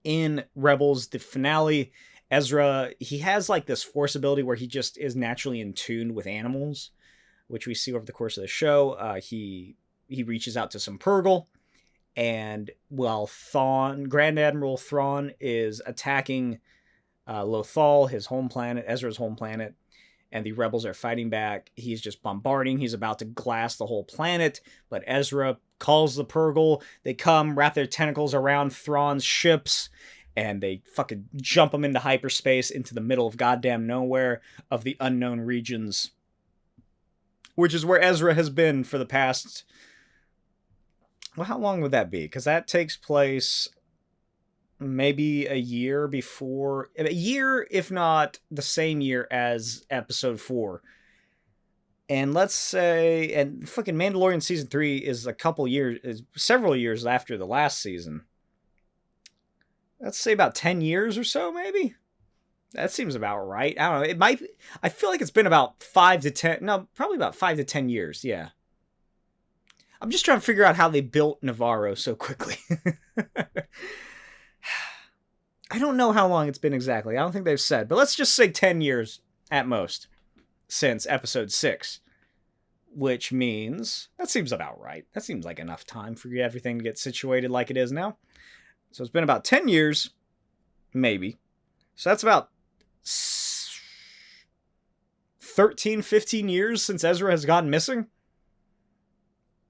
In Rebels, the finale, Ezra, he has like this force ability where he just is naturally in tune with animals, which we see over the course of the show. He reaches out to some Purgle, and while Grand Admiral Thrawn is attacking Lothal, his home planet, Ezra's home planet, and the rebels are fighting back, he's just bombarding. He's about to glass the whole planet, but Ezra calls the Purgle. They come, wrap their tentacles around Thrawn's ships, and they fucking jump them into hyperspace, into the middle of goddamn nowhere of the unknown regions, which is where Ezra has been for the past... Well, how long would that be? Because that takes place maybe a year, if not the same year as Episode 4. And let's say... And fucking Mandalorian Season 3 is several years after the last season. Let's say about 10 years or so, maybe? That seems about right. I don't know. I feel like it's been about 5 to 10... No, probably about 5 to 10 years, yeah. I'm just trying to figure out how they built Navarro so quickly. I don't know how long it's been exactly. I don't think they've said. But let's just say 10 years at most since Episode 6. Which means... That seems about right. That seems like enough time for everything to get situated like it is now. So it's been about 10 years, maybe. So that's about 13, 15 years since Ezra has gone missing.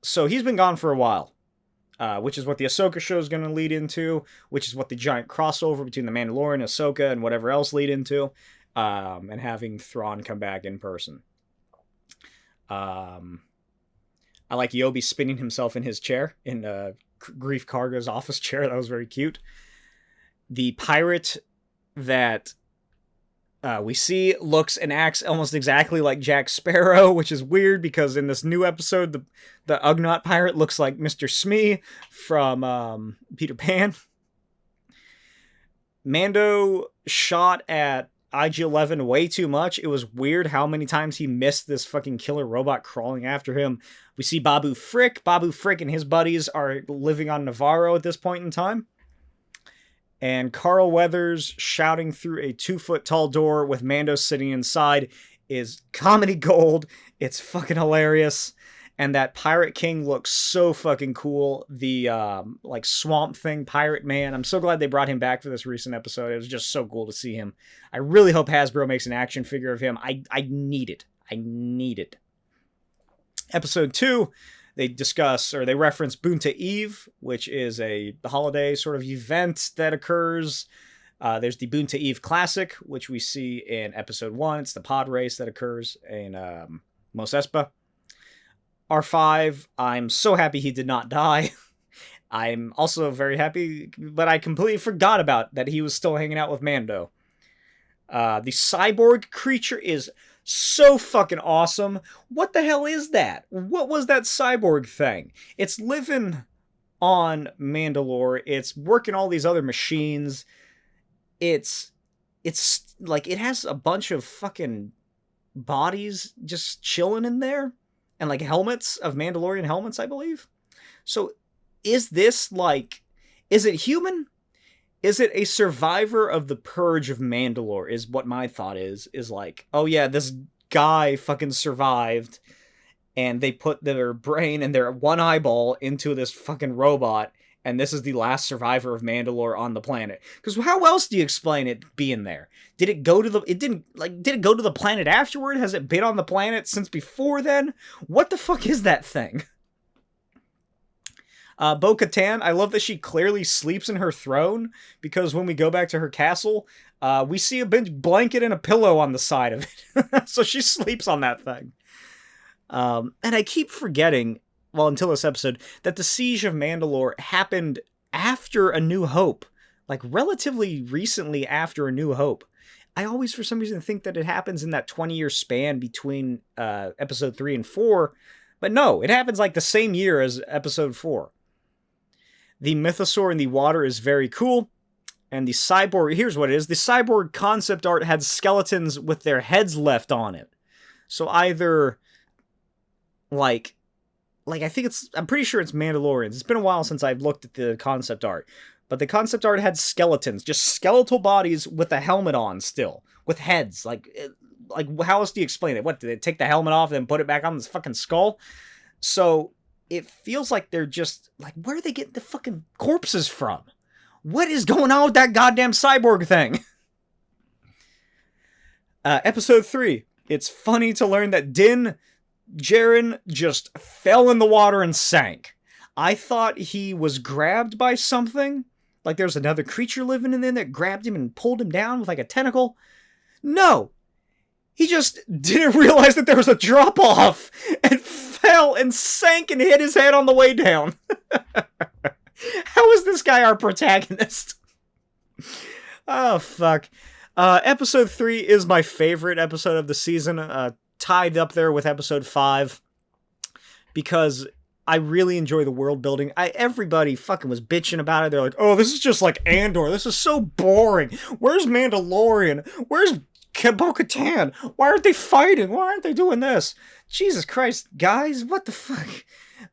So he's been gone for a while, which is what the Ahsoka show is going to lead into, which is what the giant crossover between the Mandalorian, Ahsoka, and whatever else lead into, and having Thrawn come back in person. I like Yobi spinning himself in his chair, in Grief Karga's office chair. That was very cute. The pirate that we see looks and acts almost exactly like Jack Sparrow, which is weird because in this new episode, the Ugnaught pirate looks like Mr. Smee from Peter Pan. Mando shot at IG-11 way too much. It was weird how many times he missed this fucking killer robot crawling after him. We see Babu Frick. Babu Frick and his buddies are living on Navarro at this point in time. And Carl Weathers shouting through a 2-foot-tall door with Mando sitting inside is comedy gold. It's fucking hilarious. And that Pirate King looks so fucking cool. The like Swamp Thing Pirate Man. I'm so glad they brought him back for this recent episode. It was just so cool to see him. I really hope Hasbro makes an action figure of him. I need it. I need it. Episode 2, they discuss, or they reference Boonta Eve, which is a holiday sort of event that occurs. There's the Boonta Eve Classic, which we see in Episode 1. It's the pod race that occurs in Mos Espa. R5, I'm so happy he did not die. I'm also very happy, but I completely forgot about that he was still hanging out with Mando. The cyborg creature is so fucking awesome. What the hell is that? What was that cyborg thing? It's living on Mandalore. It's working all these other machines. It's like it has a bunch of fucking bodies just chilling in there, and like helmets of Mandalorian helmets, I believe. So is this like, is it human? Is it a survivor of the purge of Mandalore is what my thought is like, oh yeah, this guy fucking survived and they put their brain and their one eyeball into this fucking robot, and this is the last survivor of Mandalore on the planet. Because how else do you explain it being there? Did it go to the, did it go to the planet afterward? Has it been on the planet since before then? What the fuck is that thing? Bo-Katan, I love that she clearly sleeps in her throne, because when we go back to her castle, we see a big blanket and a pillow on the side of it. So she sleeps on that thing. And I keep forgetting, well, until this episode, that the Siege of Mandalore happened after A New Hope. Like, relatively recently after A New Hope. I always, for some reason, think that it happens in that 20-year span between episode 3 and 4. But no, it happens like the same year as episode 4. The mythosaur in the water is very cool. And the cyborg, here's what it is. The cyborg concept art had skeletons with their heads left on it. So either, like I think I'm pretty sure it's Mandalorians. It's been a while since I've looked at the concept art. But the concept art had skeletons, just skeletal bodies with a helmet on still. With heads. Like how else do you explain it? What, did they take the helmet off and then put it back on this fucking skull? So it feels like they're just, like, where are they getting the fucking corpses from? What is going on with that goddamn cyborg thing? Episode 3. It's funny to learn that Din Djarin just fell in the water and sank. I thought he was grabbed by something. Like there's another creature living in there that grabbed him and pulled him down with like a tentacle. No. He just didn't realize that there was a drop-off and fell and sank and hit his head on the way down. How is this guy our protagonist? Oh, fuck. Episode 3 is my favorite episode of the season, tied up there with episode 5, because I really enjoy the world building. Everybody fucking was bitching about it. They're like, oh, this is just like Andor. This is so boring. Where's Mandalorian? Where's Bo-Katan? Why aren't they fighting? Why aren't they doing this? Jesus Christ, guys, what the fuck?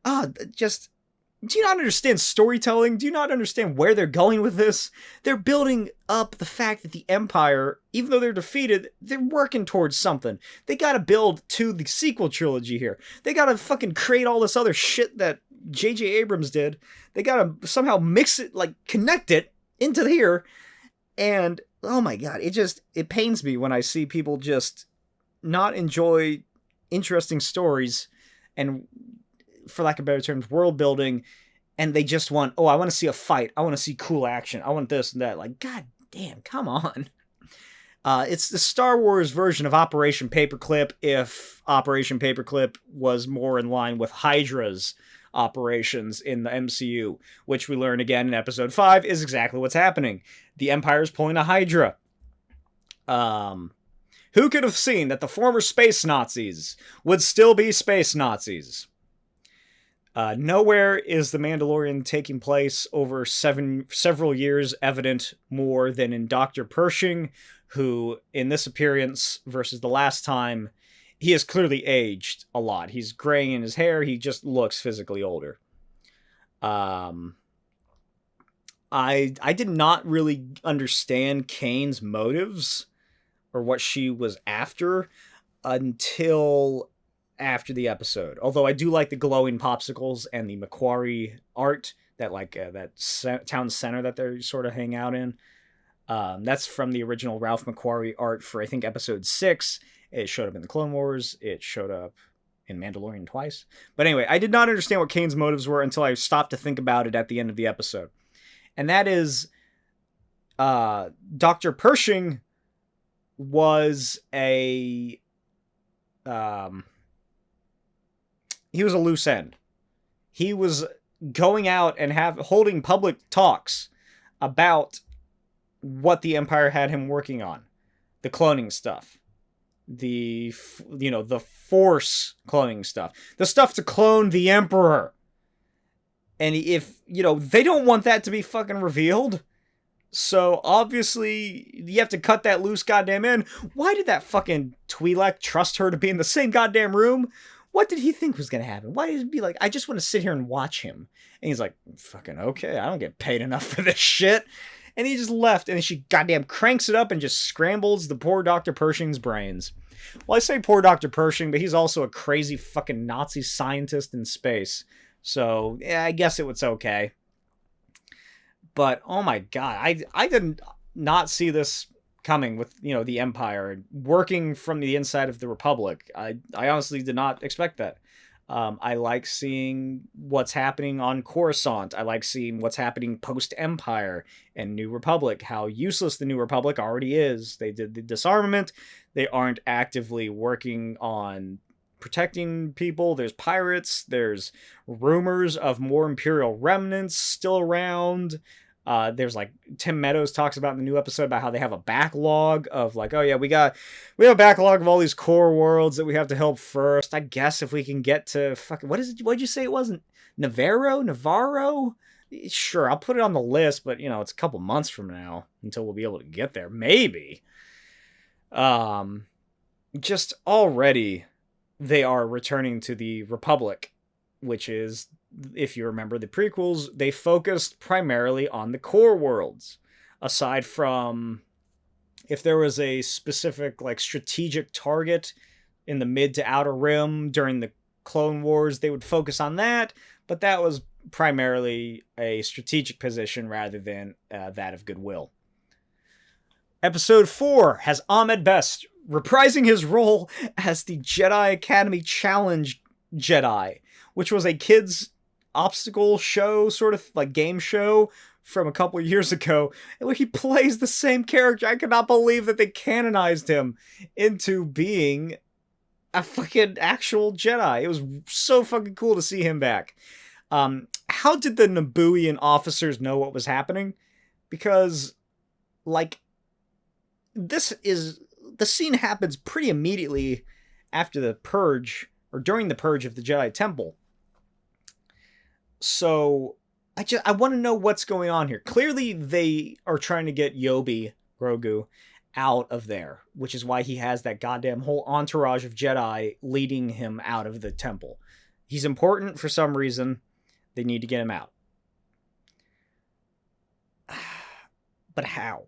Do you not understand storytelling? Do you not understand where they're going with this? They're building up the fact that the Empire, even though they're defeated, they're working towards something. They gotta build to the sequel trilogy here. They gotta fucking create all this other shit that J.J. Abrams did. They gotta somehow mix it, like, connect it into here. And, oh my god, it pains me when I see people just not enjoy interesting stories and, for lack of better terms, world building, and they just want, oh, I want to see a fight, I want to see cool action, I want this and that. Like, god damn, come on. It's the Star Wars version of Operation Paperclip, if Operation Paperclip was more in line with Hydra's operations in the MCU, which we learn again in episode 5 is exactly what's happening. The Empire's pulling a Hydra. Who could have seen that the former space Nazis would still be space Nazis? Nowhere is the Mandalorian taking place over several years evident more than in Dr. Pershing, who, in this appearance versus the last time, he has clearly aged a lot. He's graying in his hair, he just looks physically older. I did not really understand Kane's motives, or what she was after, until after the episode. Although I do like the glowing popsicles and the Macquarie art, that town center that they sort of hang out in. That's from the original Ralph Macquarie art for, I think, episode 6. It showed up in the Clone Wars. It showed up in Mandalorian twice. But anyway, I did not understand what Kane's motives were until I stopped to think about it at the end of the episode. And that is, Dr. Pershing was a he was a loose end. He was going out and holding public talks about what the Empire had him working on. The cloning stuff. The Force cloning stuff. The stuff to clone the Emperor. And if, they don't want that to be fucking revealed. So, obviously, you have to cut that loose goddamn end. Why did that fucking Twi'lek trust her to be in the same goddamn room? What did he think was going to happen? Why did he be like, I just want to sit here and watch him? And he's like, fucking okay, I don't get paid enough for this shit. And he just left, and she goddamn cranks it up and just scrambles the poor Dr. Pershing's brains. Well, I say poor Dr. Pershing, but he's also a crazy fucking Nazi scientist in space. So, yeah, I guess it was okay. But, oh my god, I did not see this coming with, the Empire working from the inside of the Republic. I honestly did not expect that. I like seeing what's happening on Coruscant. I like seeing what's happening post-Empire and New Republic, how useless the New Republic already is. They did the disarmament. They aren't actively working on protecting people. There's pirates. There's rumors of more Imperial remnants still around. There's like Tim Meadows talks about in the new episode about how they have a backlog of like, oh yeah, we have a backlog of all these core worlds that we have to help first. I guess if we can get to fucking, what is it? What'd you say it wasn't? Navarro? Sure, I'll put it on the list, but it's a couple months from now until we'll be able to get there. Maybe. Just already they are returning to the Republic, which is, if you remember the prequels, they focused primarily on the core worlds. Aside from if there was a specific like strategic target in the mid to outer rim during the Clone Wars, they would focus on that, but that was primarily a strategic position rather than that of goodwill. Episode 4 has Ahmed Best reprising his role as the Jedi Academy Challenge Jedi, which was a kids' obstacle show, sort of like game show from a couple of years ago, where he plays the same character. I could not believe that they canonized him into being a fucking actual Jedi. It was so fucking cool to see him back. How did the Nabooian officers know what was happening? Because, like, the scene happens pretty immediately after the purge, or during the purge of the Jedi Temple. So, I want to know what's going on here. Clearly, they are trying to get Grogu, out of there, which is why he has that goddamn whole entourage of Jedi leading him out of the temple. He's important for some reason. They need to get him out. But how?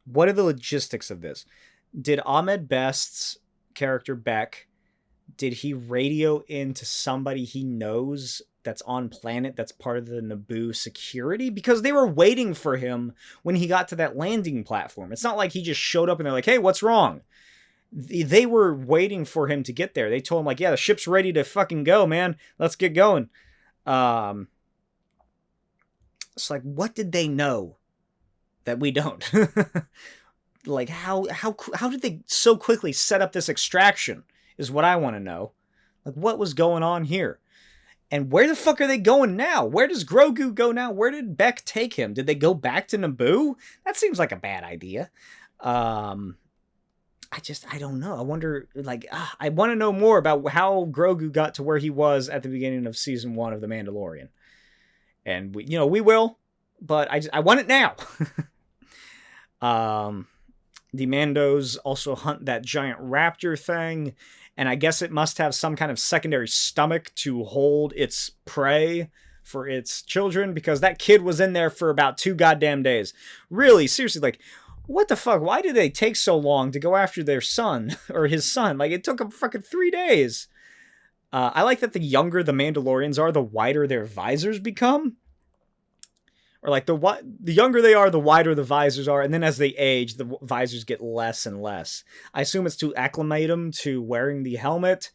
What are the logistics of this? Did Ahmed Best's character Beck, did he radio into somebody he knows that's on planet that's part of the Naboo security? Because they were waiting for him when he got to that landing platform. It's not like he just showed up and they're like, hey, what's wrong? They were waiting for him to get there. They told him like, yeah, the ship's ready to fucking go, man. Let's get going. It's like, what did they know that we don't? Like, how did they so quickly set up this extraction is what I want to know. Like, what was going on here? And where the fuck are they going now? Where does Grogu go now? Where did Beck take him? Did they go back to Naboo? That seems like a bad idea. I don't know. I wonder, like, I want to know more about how Grogu got to where he was at the beginning of season 1 of The Mandalorian. And we will, but I want it now. The Mandos also hunt that giant raptor thing, and I guess it must have some kind of secondary stomach to hold its prey for its children, because that kid was in there for about 2 goddamn days. Really, seriously, like, what the fuck? Why did they take so long to go after their son, or his son? Like, it took them fucking 3 days. I like that the younger the Mandalorians are, the wider their visors become. Or like the younger they are, the wider the visors are, and then as they age, the visors get less and less. I assume it's to acclimate them to wearing the helmet.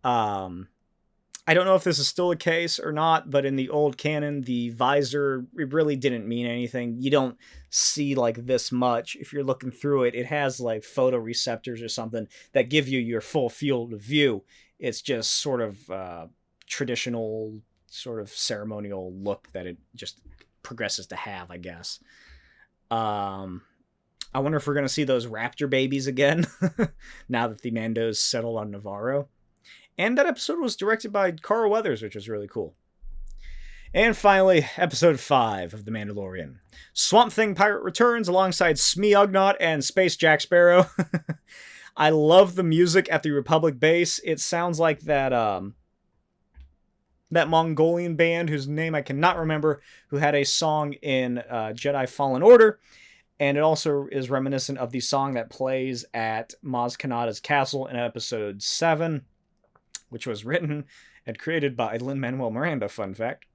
I don't know if this is still a case or not, but in the old canon, the visor, it really didn't mean anything. You don't see like this much. If you're looking through it, it has like photoreceptors or something that give you your full field of view. It's just sort of traditional sort of ceremonial look that it just progresses to have, I guess. I wonder if we're going to see those raptor babies again now that the Mandos settled on Navarro. And that episode was directed by Carl Weathers, which was really cool. And finally, episode 5 of The Mandalorian. Swamp Thing Pirate returns alongside Smee Ugnaught and Space Jack Sparrow. I love the music at the Republic base. It sounds like that Mongolian band whose name I cannot remember, who had a song in Jedi Fallen Order. And it also is reminiscent of the song that plays at Maz Kanata's castle in episode 7, which was written and created by Lin-Manuel Miranda, fun fact.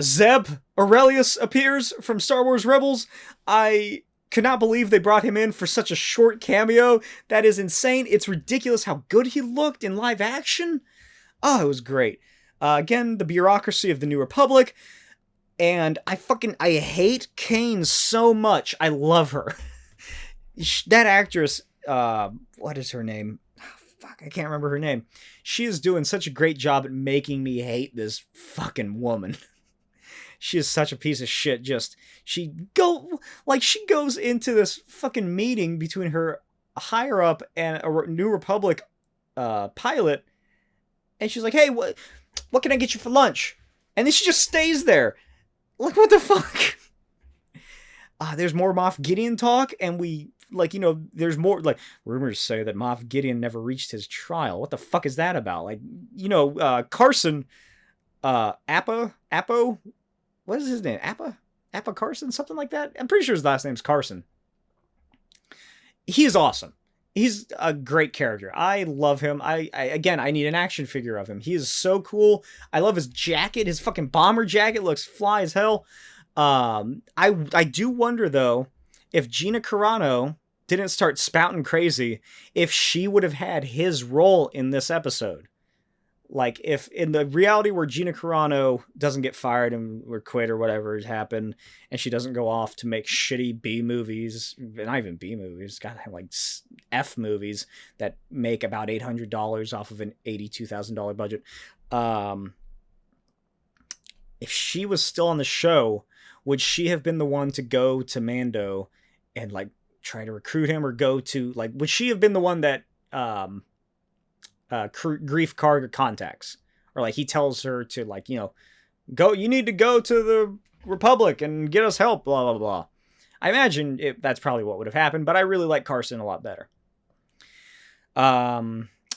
Zeb Aurelius appears from Star Wars Rebels. I cannot believe they brought him in for such a short cameo. That is insane. It's ridiculous how good he looked in live action. Oh, it was great. Again, the bureaucracy of the New Republic. And I hate Kane so much. I love her. That actress, what is her name? I can't remember her name. She is doing such a great job at making me hate this fucking woman. She is such a piece of shit. She goes into this fucking meeting between her higher up and a New Republic pilot, and she's like, "Hey, what can I get you for lunch?" And then she just stays there. Like, what the fuck? There's more Moff Gideon talk, and there's more, rumors say that Moff Gideon never reached his trial. What the fuck is that about? Carson, Appo, what is his name? Appa Carson? Something like that? I'm pretty sure his last name's Carson. He is awesome. He's a great character. I love him. I need an action figure of him. He is so cool. I love his jacket. His fucking bomber jacket looks fly as hell. I do wonder, though, if Gina Carano didn't start spouting crazy, if she would have had his role in this episode. Like, if in the reality where Gina Carano doesn't get fired or quit or whatever has happened, and she doesn't go off to make shitty B movies, not even B movies, gotta have like F movies that make about $800 off of an $82,000 budget. If she was still on the show, would she have been the one to go to Mando and like try to recruit him, or go to would she have been the one that Grief Karga contacts, or he tells her to go, you need to go to the Republic and get us help, blah blah blah. I imagine that's probably what would have happened, but I really like Carson a lot better.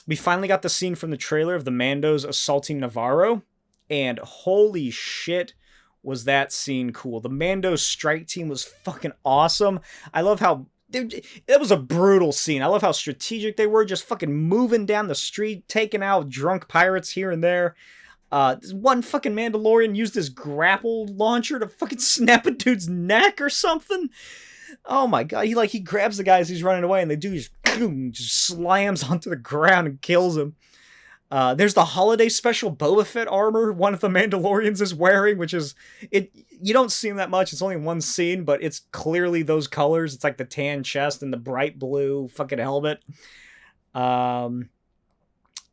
We finally got the scene from the trailer of the Mandos assaulting Navarro, and holy shit, was that scene cool. The Mando strike team was fucking awesome. I love how it was a brutal scene. I love how strategic they were, just fucking moving down the street, taking out drunk pirates here and there. One fucking Mandalorian used his grapple launcher to fucking snap a dude's neck or something. Oh my god, he grabs the guy as he's running away, and the dude just slams onto the ground and kills him. There's the holiday special Boba Fett armor one of the Mandalorians is wearing, which is you don't see him that much. It's only one scene, but it's clearly those colors. It's like the tan chest and the bright blue fucking helmet. I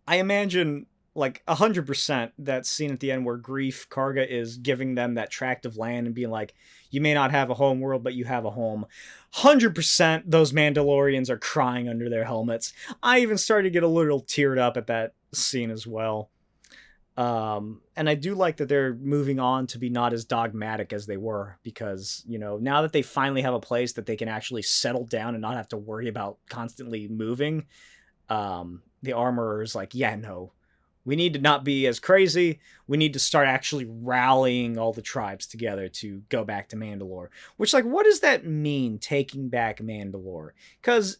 imagine 100% that scene at the end where Grief Karga is giving them that tract of land and being like, you may not have a home world, but you have a home. 100% those Mandalorians are crying under their helmets. I even started to get a little teared up at that scene as well. And I do like that they're moving on to be not as dogmatic as they were, because, now that they finally have a place that they can actually settle down and not have to worry about constantly moving, the armorer is like, yeah, no, we need to not be as crazy. We need to start actually rallying all the tribes together to go back to Mandalore. Which, what does that mean, taking back Mandalore? Because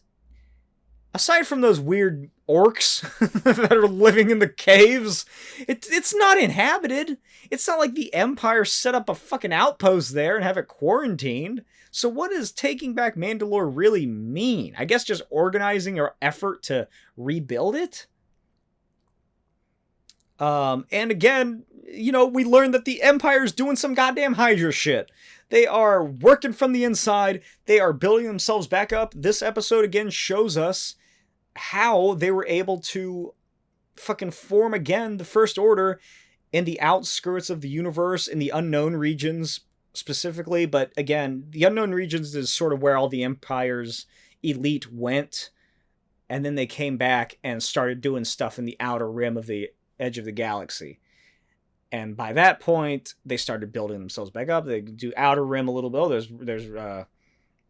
aside from those weird orcs that are living in the caves, it's not inhabited. It's not like the Empire set up a fucking outpost there and have it quarantined. So what does taking back Mandalore really mean? I guess just organizing our effort to rebuild it? And again, we learned that the Empire's doing some goddamn Hydra shit. They are working from the inside. They are building themselves back up. This episode again shows us how they were able to fucking form again the First Order in the outskirts of the universe, in the unknown regions specifically. But again, the unknown regions is sort of where all the Empire's elite went, and then they came back and started doing stuff in the outer rim of the edge of the galaxy. And by that point, they started building themselves back up. They do outer rim a little bit. Oh,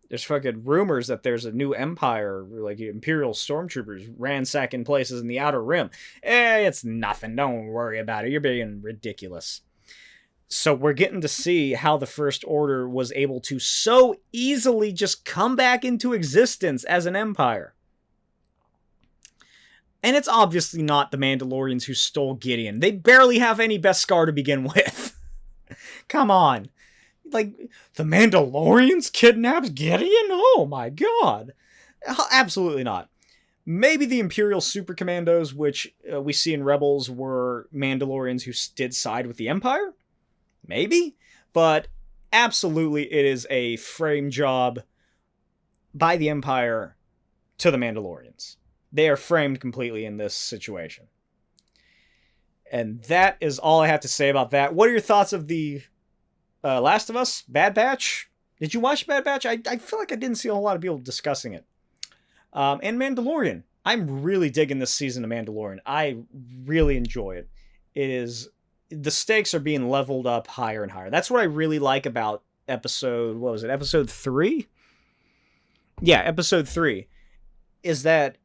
there's fucking rumors that there's a new empire, like Imperial stormtroopers ransacking places in the outer rim. It's nothing. Don't worry about it. You're being ridiculous. So we're getting to see how the First Order was able to so easily just come back into existence as an empire. And it's obviously not the Mandalorians who stole Gideon. They barely have any Beskar to begin with. Come on. Like, the Mandalorians kidnapped Gideon? Oh my god. Absolutely not. Maybe the Imperial Super Commandos, which we see in Rebels, were Mandalorians who did side with the Empire? Maybe. But absolutely it is a frame job by the Empire to the Mandalorians. They are framed completely in this situation. And that is all I have to say about that. What are your thoughts of the Last of Us, Bad Batch? Did you watch Bad Batch? I feel like I didn't see a whole lot of people discussing it. And Mandalorian. I'm really digging this season of Mandalorian. I really enjoy it. The stakes are being leveled up higher and higher. That's what I really like about episode 3? Yeah, episode 3. Is that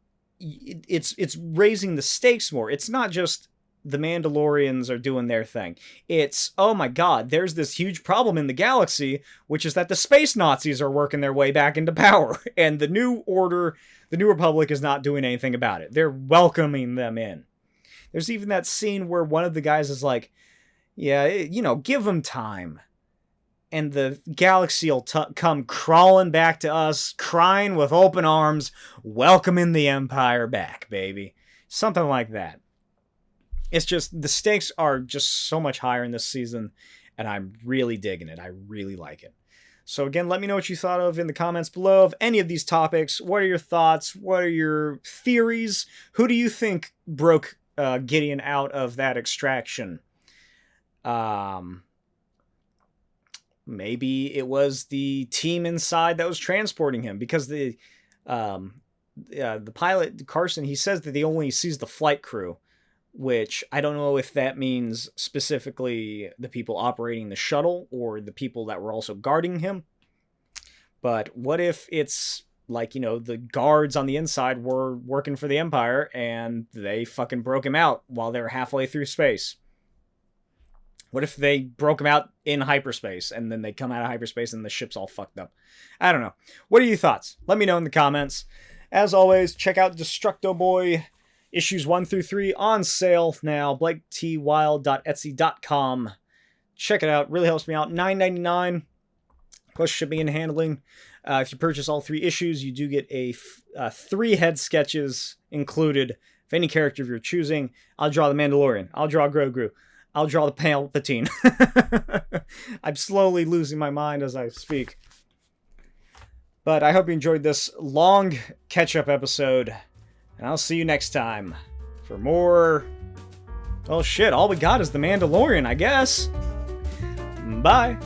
it's raising the stakes more. It's not just the Mandalorians are doing their thing. It's, oh my god, there's this huge problem in the galaxy, which is that the space Nazis are working their way back into power, and the New Order, the New Republic, is not doing anything about it. They're welcoming them in. There's even that scene where one of the guys is like, yeah, give them time. And the galaxy will come crawling back to us, crying with open arms, welcoming the Empire back, baby. Something like that. It's just, the stakes are just so much higher in this season, and I'm really digging it. I really like it. So again, let me know what you thought of in the comments below of any of these topics. What are your thoughts? What are your theories? Who do you think broke Gideon out of that extraction? Maybe it was the team inside that was transporting him, because the pilot, Carson, he says that he only sees the flight crew, which I don't know if that means specifically the people operating the shuttle or the people that were also guarding him. But what if it's like, the guards on the inside were working for the Empire and they fucking broke him out while they were halfway through space? What if they broke him out in hyperspace and then they come out of hyperspace and the ship's all fucked up? I don't know. What are your thoughts? Let me know in the comments. As always, check out Destructo Boy issues 1 through 3 on sale now. BlakeTWild.etsy.com. Check it out. Really helps me out. $9.99 plus shipping and handling. If you purchase all 3 issues, you do get 3 head sketches included of any character you're choosing. I'll draw the Mandalorian. I'll draw Grogu. I'll draw the Palpatine. I'm slowly losing my mind as I speak. But I hope you enjoyed this long catch-up episode. And I'll see you next time for more... Oh shit, all we got is the Mandalorian, I guess. Bye.